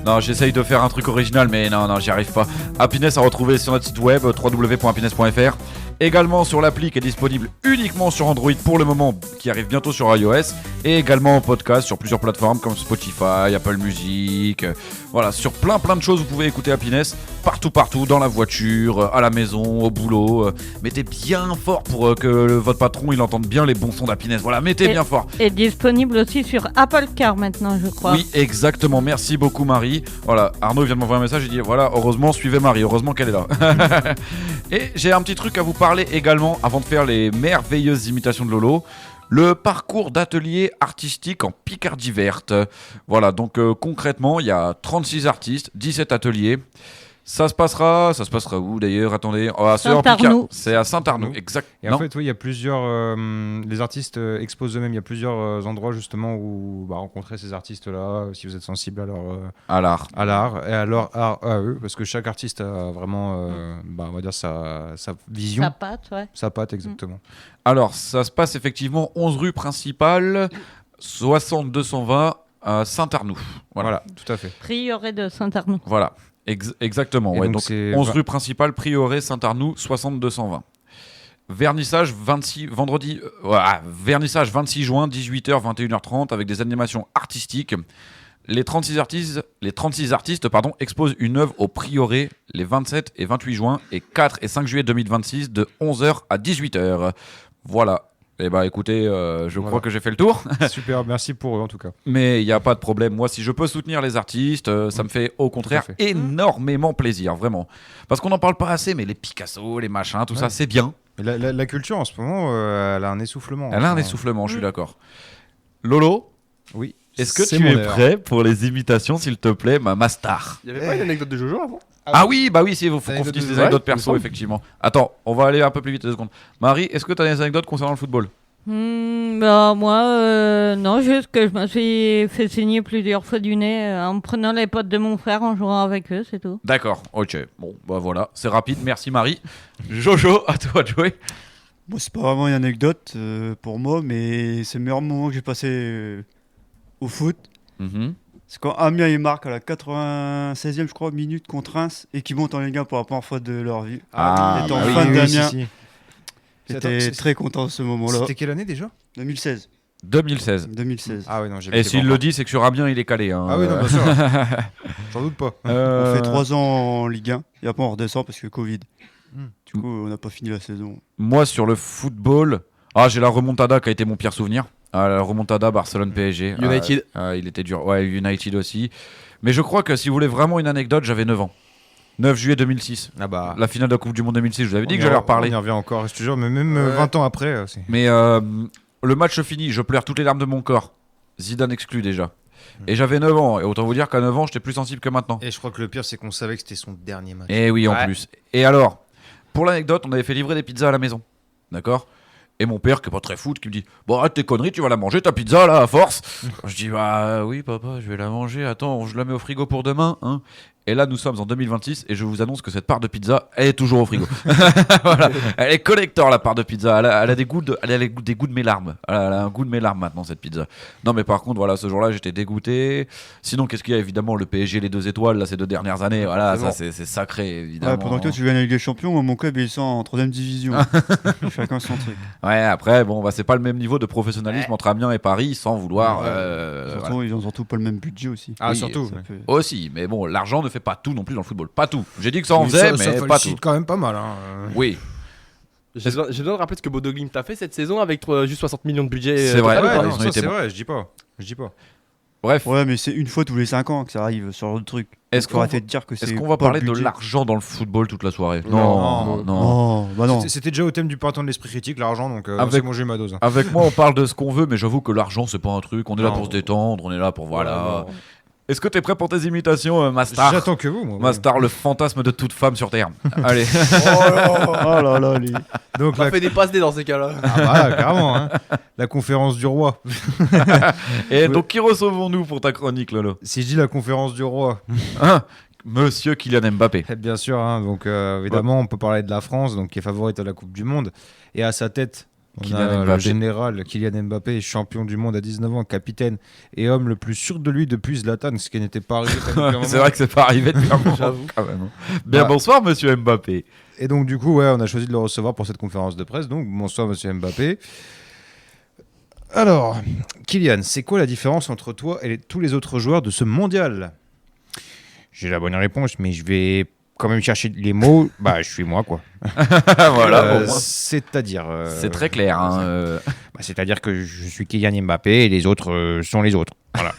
Non, j'essaye de faire un truc original mais non, j'y arrive pas. Happiness à retrouver sur notre site web www.happiness.fr. Également sur l'appli qui est disponible uniquement sur Android pour le moment, qui arrive bientôt sur iOS. Et également en podcast sur plusieurs plateformes comme Spotify, Apple Music. Voilà, sur plein de choses vous pouvez écouter Happiness. Partout, dans la voiture, à la maison, au boulot. Mettez bien fort pour que votre patron il entende bien les bons sons d'Happiness. Voilà, mettez bien fort. Et disponible aussi sur Apple Car maintenant, je crois. Oui, exactement. Merci beaucoup, Marie. Voilà, Arnaud vient de m'envoyer un message. Il dit voilà, heureusement, suivez Marie. Heureusement qu'elle est là. Et j'ai un petit truc à vous parler également avant de faire les merveilleuses imitations de Lolo. Le parcours d'atelier artistique en Picardie verte. Voilà, donc concrètement, il y a 36 artistes, 17 ateliers. Ça se passera où d'ailleurs? Attendez, Saint-Arnoux. C'est à Saint-Arnoux, exact. Et en fait, oui, il y a plusieurs. Les artistes exposent eux-mêmes. Il y a plusieurs endroits justement où rencontrer ces artistes-là, si vous êtes sensible À l'art. à l'art et à leur art à eux, parce que chaque artiste a vraiment, on va dire sa vision, Ça patte, ouais. sa patte exactement. Alors, ça se passe effectivement 11 rue principale, 60-220 à Saint-Arnoux. Voilà, tout à fait. Prieuré de Saint-Arnoux. Voilà, exactement. Et Ouais. donc Donc, c'est 11 rue principale, Prieuré, Saint-Arnoux, 60-220. Vernissage 26 vendredi, vernissage 26 juin, 18h, 21h30 avec des animations artistiques. Les 36 artistes exposent une œuvre au Prieuré les 27 et 28 juin et 4 et 5 juillet 2026 de 11h à 18h. Voilà. Eh ben écoutez, je crois que j'ai fait le tour. Super, merci pour eux en tout cas. Mais il n'y a pas de problème. Moi, si je peux soutenir les artistes, ça me fait au contraire Tout à fait. énormément plaisir, vraiment. Parce qu'on n'en parle pas assez, mais les Picasso, les machins, tout ça, c'est bien. Et la culture en ce moment, elle a un essoufflement. Elle a un Enfin, essoufflement, je suis d'accord. Lolo, Oui. est-ce que C'est tu mon es heure. prêt pour les imitations, s'il te plaît, ma star? Il y avait pas une anecdote de Jojo avant? Ah oui, bah oui, si, il faut qu'on Anecdote finisse de- les anecdotes ouais, il me perso, semble. effectivement. Attends, on va aller un peu plus vite, 2 secondes. Marie, est-ce que tu as des anecdotes concernant le football? Moi, non, juste que je me suis fait saigner plusieurs fois du nez en prenant les potes de mon frère, en jouant avec eux, c'est tout. D'accord, ok. Bon, bah voilà, c'est rapide, merci Marie. Jojo, à toi de jouer. Bon, c'est pas vraiment une anecdote pour moi, mais c'est le meilleur moment que j'ai passé au foot. Mhm. C'est quand Amiens il marque à la 96e, je crois, minute contre Reims et qui monte en Ligue 1 pour la première fois de leur vie. Ah, étant bah oui, fan oui, d'Amiens, si, si. j'étais Attends, très content de ce moment-là. C'était quelle année déjà 2016. 2016. 2016. Ah oui, non, Et s'il le dit, c'est que sur Amiens, il est calé. Hein. Ah oui, non, bien sûr. J'en doute pas. On fait 3 ans en Ligue 1 et après on redescend parce que Covid. Hmm. Du coup, on n'a pas fini la saison. Moi, sur le football, j'ai la remontada qui a été mon pire souvenir. La remontada Barcelone-PSG. United. Il était dur. Ouais, United aussi. Mais je crois que si vous voulez vraiment une anecdote, j'avais 9 ans. 9 juillet 2006. Ah bah. La finale de la Coupe du Monde 2006, je vous avais dit on que y j'allais en- reparler. On y revient encore, je te jure, mais même Ouais. 20 ans après. Mais le match fini, je pleure toutes les larmes de mon corps. Zidane exclu déjà. Et j'avais 9 ans. Et autant vous dire qu'à 9 ans, j'étais plus sensible que maintenant. Et je crois que le pire, c'est qu'on savait que c'était son dernier match. Et oui, en Ouais. plus. Et alors, pour l'anecdote, on avait fait livrer des pizzas à la maison. D'accord? Et mon père, qui est pas très foot, qui me dit bon, arrête tes conneries, tu vas la manger ta pizza là à force. Je dis bah oui papa, je vais la manger. Attends, je la mets au frigo pour demain, hein. Et là, nous sommes en 2026 et je vous annonce que cette part de pizza, elle est toujours au frigo. Voilà. Elle est collector, la part de pizza. Elle a des goûts des goûts de mes larmes. Elle a un goût de mes larmes maintenant, cette pizza. Non, mais par contre, voilà, ce jour-là, j'étais dégoûté. Sinon, qu'est-ce qu'il y a? Évidemment, le PSG, les 2 étoiles, là, ces 2 dernières années. Voilà, C'est ça, bon. c'est sacré, évidemment. Ouais, pendant que toi tu gagnes la Ligue des Champions, moi, mon club il est en 3ème division. Chacun son truc. Ouais, après, bon, c'est pas le même niveau de professionnalisme entre Amiens et Paris, sans vouloir. Surtout, ils ont surtout pas le même budget aussi. Ah, Oui, surtout. Ça ouais. peut- Aussi, mais bon, l'argent ne fait pas tout non plus dans le football. Pas tout. J'ai dit que ça en Oui, faisait, ça mais pas tout. félicite quand même pas mal. Hein. Oui. J'ai besoin de rappeler ce que Bodo Glimt a fait cette saison avec juste 60 millions de budget. C'est vrai, total, ouais, ou pas ils non, ont ça, été c'est bons. vrai, je dis pas. Bref, Ouais, mais c'est une fois tous les 5 ans que ça arrive sur le truc. Est-ce Donc, faut qu'on arrêter de dire que c'est. est-ce qu'on va pas le parler de budget. l'argent dans le football toute la soirée? Non. Oh, bah non. C'était déjà au thème du printemps de l'esprit critique, l'argent, donc Avec- c'est bon, j'ai eu ma dose. hein. Avec moi, on parle de ce qu'on veut, mais j'avoue que l'argent, c'est pas un truc. On est là Non. pour se détendre, on est là pour voilà. Ouais, non. Est-ce que t'es prêt pour tes imitations, Mastar? J'attends que vous, moi. Mastar, le fantasme de toute femme sur Terre. Allez. Oh là là, les. Donc On a fait des passes D dans ces cas-là. Ah bah, carrément, hein. La conférence du roi. Et donc, qui recevons-nous pour ta chronique, Lolo? Si je dis la conférence du roi, Hein, Monsieur Kylian Mbappé. bien sûr, hein, donc évidemment, on peut parler de la France, donc qui est favorite à la Coupe du Monde, et à sa tête, on Kylian a le Mbappé. général Kylian Mbappé, champion du monde à 19 ans, capitaine et homme le plus sûr de lui depuis Zlatan, ce qui n'était pas arrivé depuis un moment. C'est vrai que c'est pas arrivé depuis un moment, J'avoue. quand même. Bien, Ah. bonsoir, Monsieur Mbappé. Et donc du coup, ouais, on a choisi de le recevoir pour cette conférence de presse. Donc bonsoir Monsieur Mbappé. Alors, Kylian, c'est quoi la différence entre toi et tous les autres joueurs de ce mondial? J'ai la bonne réponse, mais je vais quand même chercher les mots. Bah, je suis moi, quoi. Voilà, bon, C'est-à-dire. c'est très clair. Hein, c'est-à-dire que je suis Kylian Mbappé et les autres sont les autres. Voilà.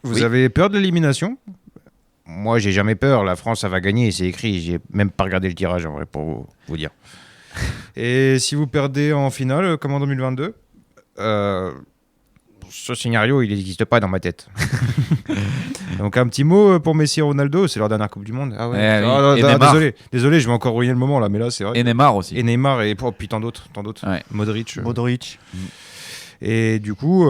Vous Oui. avez peur de l'élimination? Moi, j'ai jamais peur. La France, ça va gagner. C'est écrit. J'ai même pas regardé le tirage, en vrai, pour vous dire. Et si vous perdez en finale, comme en 2022, ce scénario, il n'existe pas dans ma tête. Donc, un petit mot pour Messi et Ronaldo. C'est leur dernière Coupe du Monde. Ah ouais. Eh oui. Ah, Et Neymar. désolé, je vais encore ruiner le moment là, mais là, c'est vrai. Et Neymar aussi. Et Neymar et puis tant d'autres. Ouais. Modric. Modric. Et du coup,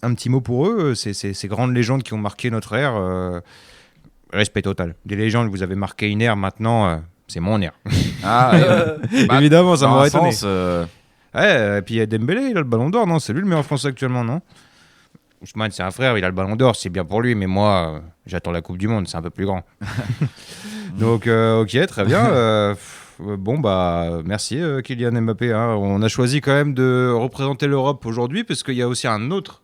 un petit mot pour eux, ces grandes légendes qui ont marqué notre ère. Respect total. Des légendes, vous avez marqué une ère, maintenant, c'est mon ère. Ah, bah, Évidemment, ça dans m'aurait un étonné. sens, Ouais, et puis il y a Dembélé, il a le ballon d'or, non? C'est lui le meilleur français actuellement, non? Ousmane, c'est un frère, il a le ballon d'or, c'est bien pour lui, mais moi, j'attends la Coupe du Monde, c'est un peu plus grand. Donc, ok, très bien. Bon, bah, merci Kylian Mbappé. Hein. On a choisi quand même de représenter l'Europe aujourd'hui, parce qu'il y a aussi un autre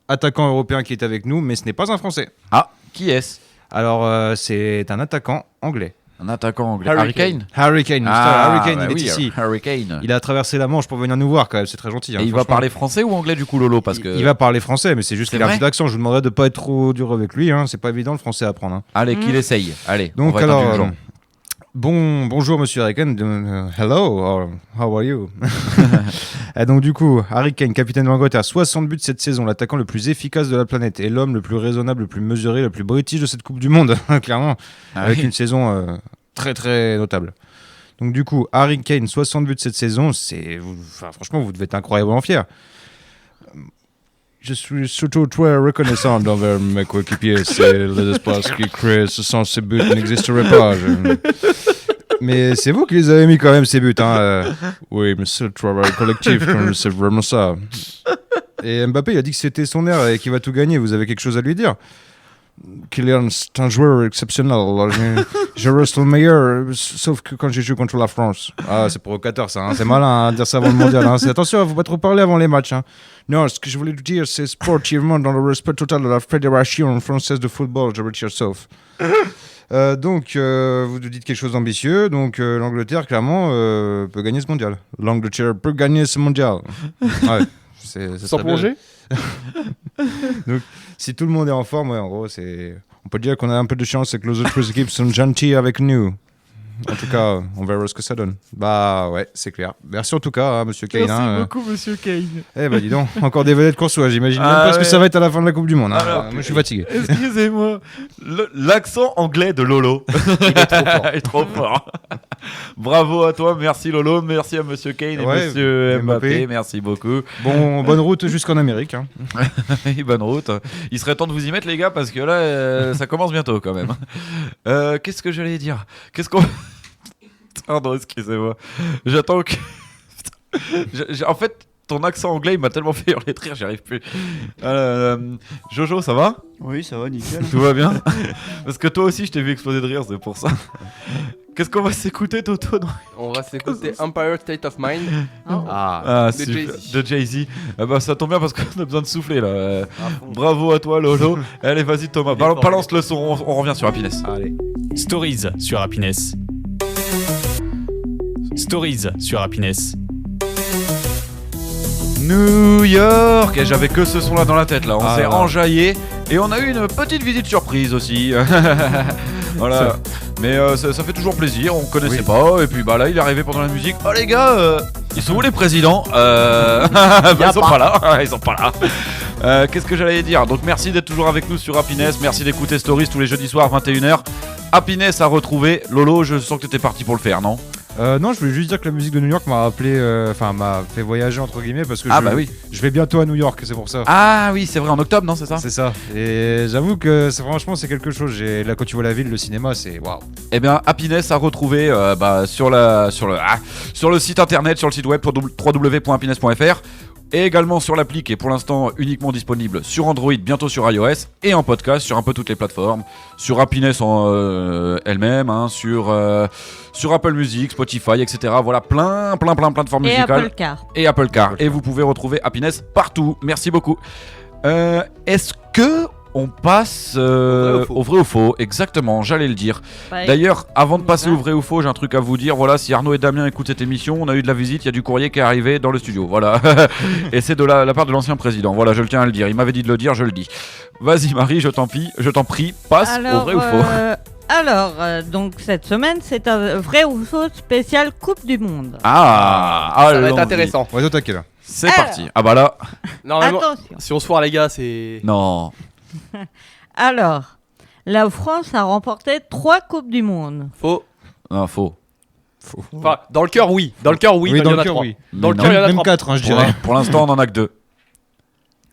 attaquant européen qui est avec nous, mais ce n'est pas un Français. Ah, qui est-ce? Alors, c'est un attaquant anglais. Un attaquant anglais. Harry Harry Kane. Harry Kane, Ah, Harry Kane, bah il oui, est ici. Harry Kane. Il a traversé la Manche pour venir nous voir, quand même, c'est très gentil. hein, Et il va franchement. parler français ou anglais du coup, Lolo? Parce que... Il va parler français, mais c'est juste C'est qu'il a un vrai petit accent. Je vous demanderais de pas être trop dur avec lui. Hein. C'est pas évident le français à apprendre. Hein. Allez, qu'il essaye. Allez, on Donc va être alors, indulgent. bonjour Monsieur Harry Kane. Hello, or how are you? Et donc du coup, Harry Kane, capitaine de l'Angleterre, 60 buts cette saison, l'attaquant le plus efficace de la planète et l'homme le plus raisonnable, le plus mesuré, le plus british de cette Coupe du Monde, clairement, Ah avec oui. une saison très très notable. Donc du coup, Harry Kane, 60 buts cette saison, franchement, vous devez être incroyablement fier. Je suis surtout très reconnaissant envers mes coéquipiers. C'est l'espace qui crée sans ces buts n'existerait pas. Mais c'est vous qui les avez mis quand même, ces buts. Hein. Oui, mais c'est le travail collectif, c'est vraiment ça. Et Mbappé, il a dit que c'était son air et qu'il va tout gagner. Vous avez quelque chose à lui dire? Kylian, c'est un joueur exceptionnel. Je reste le meilleur, sauf que quand j'ai joué contre la France. Ah, c'est provocateur ça, hein. C'est malin de dire ça avant le mondial. Hein. Attention, il ne faut pas trop parler avant les matchs. Hein. Non, ce que je voulais dire, c'est sportivement, dans le respect total de la Fédération française de football, je retire sauf. Donc, vous nous dites quelque chose d'ambitieux. Donc, l'Angleterre, clairement, peut gagner ce mondial. L'Angleterre peut gagner ce mondial. Ouais, c'est Sans très bien. plonger. Donc, si tout le monde est en forme, ouais, en gros, on peut dire qu'on a un peu de chance et que les autres équipes sont gentilles avec nous. En tout cas, on verra ce que ça donne. Bah ouais, c'est clair. Merci en tout cas, hein, Monsieur Kane. hein. Monsieur Kane. Eh bah dis donc, encore des vedettes coursois. J'imagine même Ah pas ce que ouais. ça va être à la fin de la Coupe du Monde. Hein. Alors, moi, je suis fatigué. Excusez-moi, l'accent anglais de Lolo. Il est trop fort. Bravo à toi, merci Lolo, merci à Monsieur Kane et Ouais, Monsieur Mbappé, Mbappé. merci beaucoup. Bonne route jusqu'en Amérique. Hein. Et bonne route. Il serait temps de vous y mettre les gars parce que là, ça commence bientôt quand même. Qu'est-ce que j'allais dire? Qu'est-ce qu'on... Pardon, excusez-moi. J'attends que... En fait, ton accent anglais, il m'a tellement fait hurler de rire, j'y arrive plus. Jojo, ça va? Oui, ça va, nickel. Tout va bien? Parce que toi aussi, je t'ai vu exploser de rire, c'est pour ça. Qu'est-ce qu'on va s'écouter, Toto? On va s'écouter Empire State of Mind. Ah, De super. Jay-Z. De Jay-Z. Ah bah, ça tombe bien parce qu'on a besoin de souffler là. À fond. Bravo à toi, Lolo. Allez, vas-y, Thomas, Il est fort, balance le son, on revient sur Happiness. Allez. Stories sur Happiness. Stories sur Happiness. New York. Et j'avais que ce son-là dans la tête là. On Ah, s'est ouais. enjaillé et on a eu une petite visite surprise aussi. Voilà. Mais ça fait toujours plaisir. On connaissait pas. Et puis bah là, il est arrivé pendant la musique. Oh les gars, ils sont où les présidents Ils sont pas là. Ils sont pas là. Qu'est-ce que j'allais dire? Donc merci d'être toujours avec nous sur Happiness. Merci d'écouter Stories tous les jeudis soirs 21h. Happiness à retrouver. Lolo, je sens que t'étais parti pour le faire, non? Non, je voulais juste dire que la musique de New York m'a rappelé, m'a fait voyager entre guillemets parce que Ah bah oui. je vais bientôt à New York, c'est pour ça. Ah oui, c'est vrai, en octobre, non, c'est ça? C'est ça. Et j'avoue que franchement c'est quelque chose. Là quand tu vois la ville, le cinéma, c'est waouh. Eh bien, Happiness à retrouver sur le site internet, sur le site web www.happiness.fr et également sur l'appli qui est pour l'instant uniquement disponible sur Android, bientôt sur iOS et en podcast sur un peu toutes les plateformes, sur Happiness elle-même, hein, sur Apple Music, Spotify, etc. Voilà, plein de formes Et musicales. Apple Car. Et Apple Car. Et vous pouvez retrouver Happiness partout. Merci beaucoup. Est-ce que on passe au vrai ou faux? Exactement, j'allais le dire. Bah, D'ailleurs, avant de on y passer va. au vrai ou faux, j'ai un truc à vous dire. Voilà, si Arnaud et Damien écoutent cette émission, on a eu de la visite, il y a du courrier qui est arrivé dans le studio. Voilà. Et c'est de la part de l'ancien président. Voilà, je le tiens à le dire. Il m'avait dit de le dire, je le dis. Vas-y Marie, je t'en prie, passe au vrai ou faux. Donc cette semaine, c'est un vrai ou faux spécial Coupe du Monde. Ça va être allons-y. intéressant. Ouais, toi là. C'est Alors. parti. Ah bah là, Normalement, Attention. si on se foire, les gars, c'est. non. Alors, la France a remporté 3 Coupes du Monde. Faux. Non, faux. Enfin, dans le cœur, oui. Dans le cœur, oui. Oui, il y dans en le a cœur, 3. oui. Dans le Mais cœur, il y en a Même 3. 4, je Pour, dirais. pour l'instant, on en a que 2.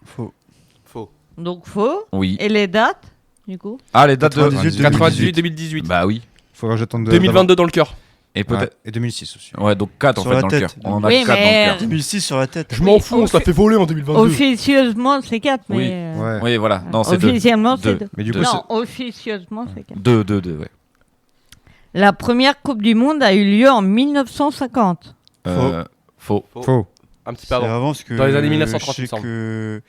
Faux. Faux. Donc faux. Oui. Et les dates, du coup? Ah, les dates de 98, 98, 2018. Bah oui. Faudra que j'attende 2022 dans le cœur. Et peut-être. Et 2006 aussi. Ouais, donc 4 en Sur fait la dans le cœur. tête. On en a Oui, 4 dans mais- le cœur. 2006 sur la tête. Je m'en fous, on se l'a fait voler en 2022. Officieusement, c'est 4, mais... Oui. Ouais. Oui, voilà. Non, c'est 2. officiellement, c'est Deux. 2. Mais du coup, Non, officieusement, c'est 4. 2, ouais. La première Coupe du Monde a eu lieu en 1950. Faux. faux. Un petit peu C'est avant. avant parce que Dans les années 1930, je il me sais semble. que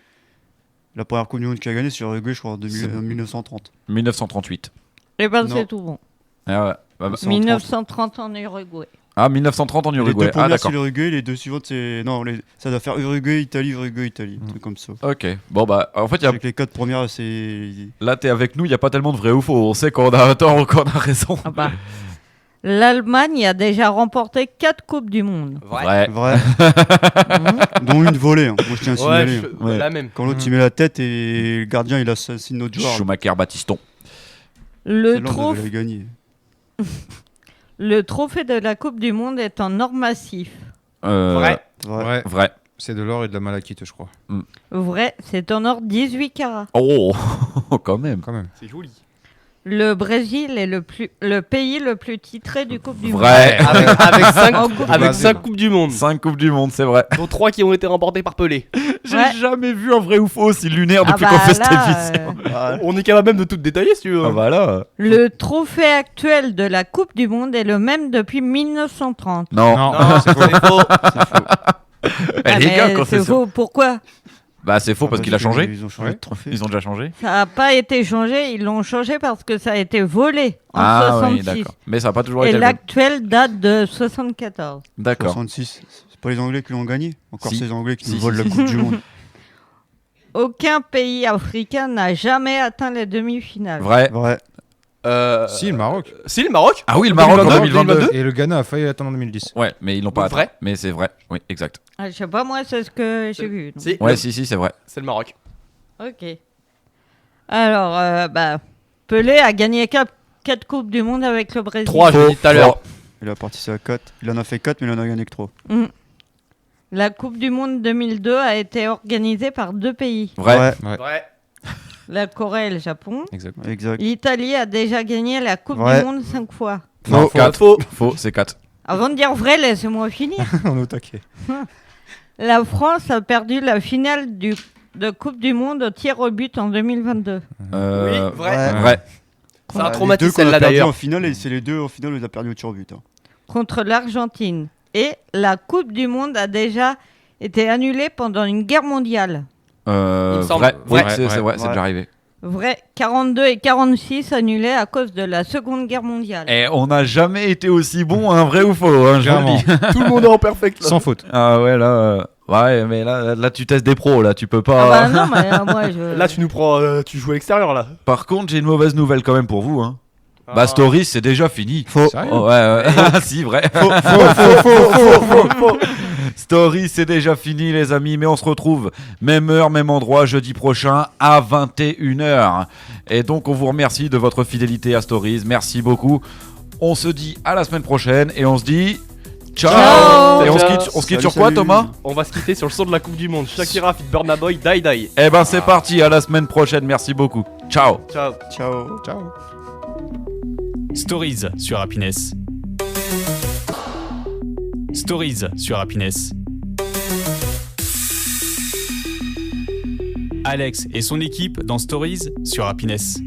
la première Coupe du Monde qui a gagné sur Uruguay, je crois, en 1930. 1938. Eh ben, Non. c'est tout bon. Ah ouais. Bah, 1930 en Uruguay. Ah, 1930 en Les Uruguay. deux Ah, premières, d'accord. c'est l'Uruguay, les deux suivantes, c'est. Non, ça doit faire Uruguay-Italie, un truc comme ça. Ok. Bon, bah, en fait, Je sais que les 4 premières, c'est. là, t'es avec nous, il n'y a pas tellement de vrai ou faux. On sait qu'on a tort ou qu'on a raison. Ah bah. L'Allemagne a déjà remporté 4 Coupes du Monde. Vrai. Vrai. Mhm. Dont une volée, hein. Moi je tiens à Ouais, signaler. hein. Ouais. la même. Quand l'autre il met la tête et le gardien il assassine notre joueur. Schumacher, Battiston. Le, Celle-là, on trophée- devait la gagner. le trophée de la Coupe du Monde est en or massif. Vrai. Ouais. Ouais. Vrai. C'est de l'or et de la malachite, je crois. Vrai, c'est en or 18 carats. Oh, quand même. Quand même. C'est joli. Le Brésil est le pays le plus titré du Coupe du Monde. Vrai. Avec 5 Brésil. Coupes du Monde. 5 Coupes du Monde, c'est vrai. Dont 3 qui ont été remportées par Pelé. J'ai Ouais. jamais vu un vrai ou faux aussi lunaire Ah depuis bah qu'on fait cette là, émission. On est capable même de tout détailler si tu veux. Ah bah là. le trophée actuel de la Coupe du Monde est le même depuis 1930. Non. Non, Non, c'est faux. Eh, les Ah, gars, mais quand c'est c'est faux. Pourquoi? Bah c'est faux parce qu'il a changé. Ils ont changé de trophée. Ils ont déjà changé. Ça n'a pas été changé. Ils l'ont changé parce que ça a été volé en Ah oui, 66. d'accord. Mais ça n'a pas toujours Et été le même. l'actuel date de 74. D'accord. 66. C'est pas les Anglais qui l'ont gagné. Encore Si. ces Anglais qui Si, nous si, volent si. la Coupe du Monde. Aucun pays africain n'a jamais atteint les demi-finales. Vrai. Vrai. Si, le Maroc. Si, le Maroc. Ah oui, le Maroc en 2022. 2022. Et le Ghana a failli attendre en 2010. Ouais, mais ils l'ont pas Donc atteint. vrai. Mais c'est vrai. Oui, exact. Ah, je sais pas, moi, c'est ce que j'ai vu. donc. Si, Ouais, si, c'est vrai. c'est le Maroc. Ok. Alors, Pelé a gagné 4 Coupes du Monde avec le Brésil. 3, je l'ai dit tout à l'heure. Il a participé à 4. Il en a fait 4, mais il en a gagné que 3. La Coupe du Monde 2002 a été organisée par 2 pays, Vrai. Vrai. la Corée et le Japon. Exact. Exact. L'Italie a déjà gagné la Coupe Vrai. du Monde 5 fois. Non, Faux. 4. Faux. Faux, c'est 4. Avant de dire vrai, laissez-moi finir. On est au taquet. La France a perdu la finale de Coupe du Monde au tir au but en 2022. Oui, vrai. Ouais. Vrai. Ça a Les traumatisé deux qu'on a celle-là perdu d'ailleurs. en finale, et c'est les deux en finale où il a perdu au tir au but. Hein. Contre l'Argentine. Et la Coupe du Monde a déjà été annulée pendant une guerre mondiale. Il me semble. Vrai. Oui, Vrai. c'est vrai, c'est Ouais. déjà arrivé. Vrai, 42 et 46 annulés à cause de la Seconde Guerre mondiale. Et on n'a jamais été aussi bon, hein, vrai ou faux, hein, je vous le Clairement. dis. Tout le monde est en perfect là. Sans faute. Ah ouais, là, ouais, mais là, tu testes des pros, là, tu peux Ah pas. bah non, mais moi je. Là, tu nous prends. Tu joues à l'extérieur là. Par contre, j'ai une mauvaise nouvelle quand même pour vous. Hein. Bah, Stories, c'est déjà fini. Faux. Sérieux Oh, ouais. Ah, si, vrai. Stories, c'est déjà fini, les amis, mais on se retrouve même heure, même endroit, jeudi prochain à 21h. Et donc, on vous remercie de votre fidélité à Stories. Merci beaucoup. On se dit à la semaine prochaine et on se dit ciao. Ciao. Et on se Ciao. quitte sur quoi, Salut. Thomas? On va se quitter sur le son de la Coupe du Monde. Shakira fit Burna Boy, Die Die. Eh ben, c'est parti, à la semaine prochaine. Merci beaucoup. Ciao. Ciao. Ciao. Ciao. Stories sur Happiness. Stories sur Happiness. Alex et son équipe dans Stories sur Happiness.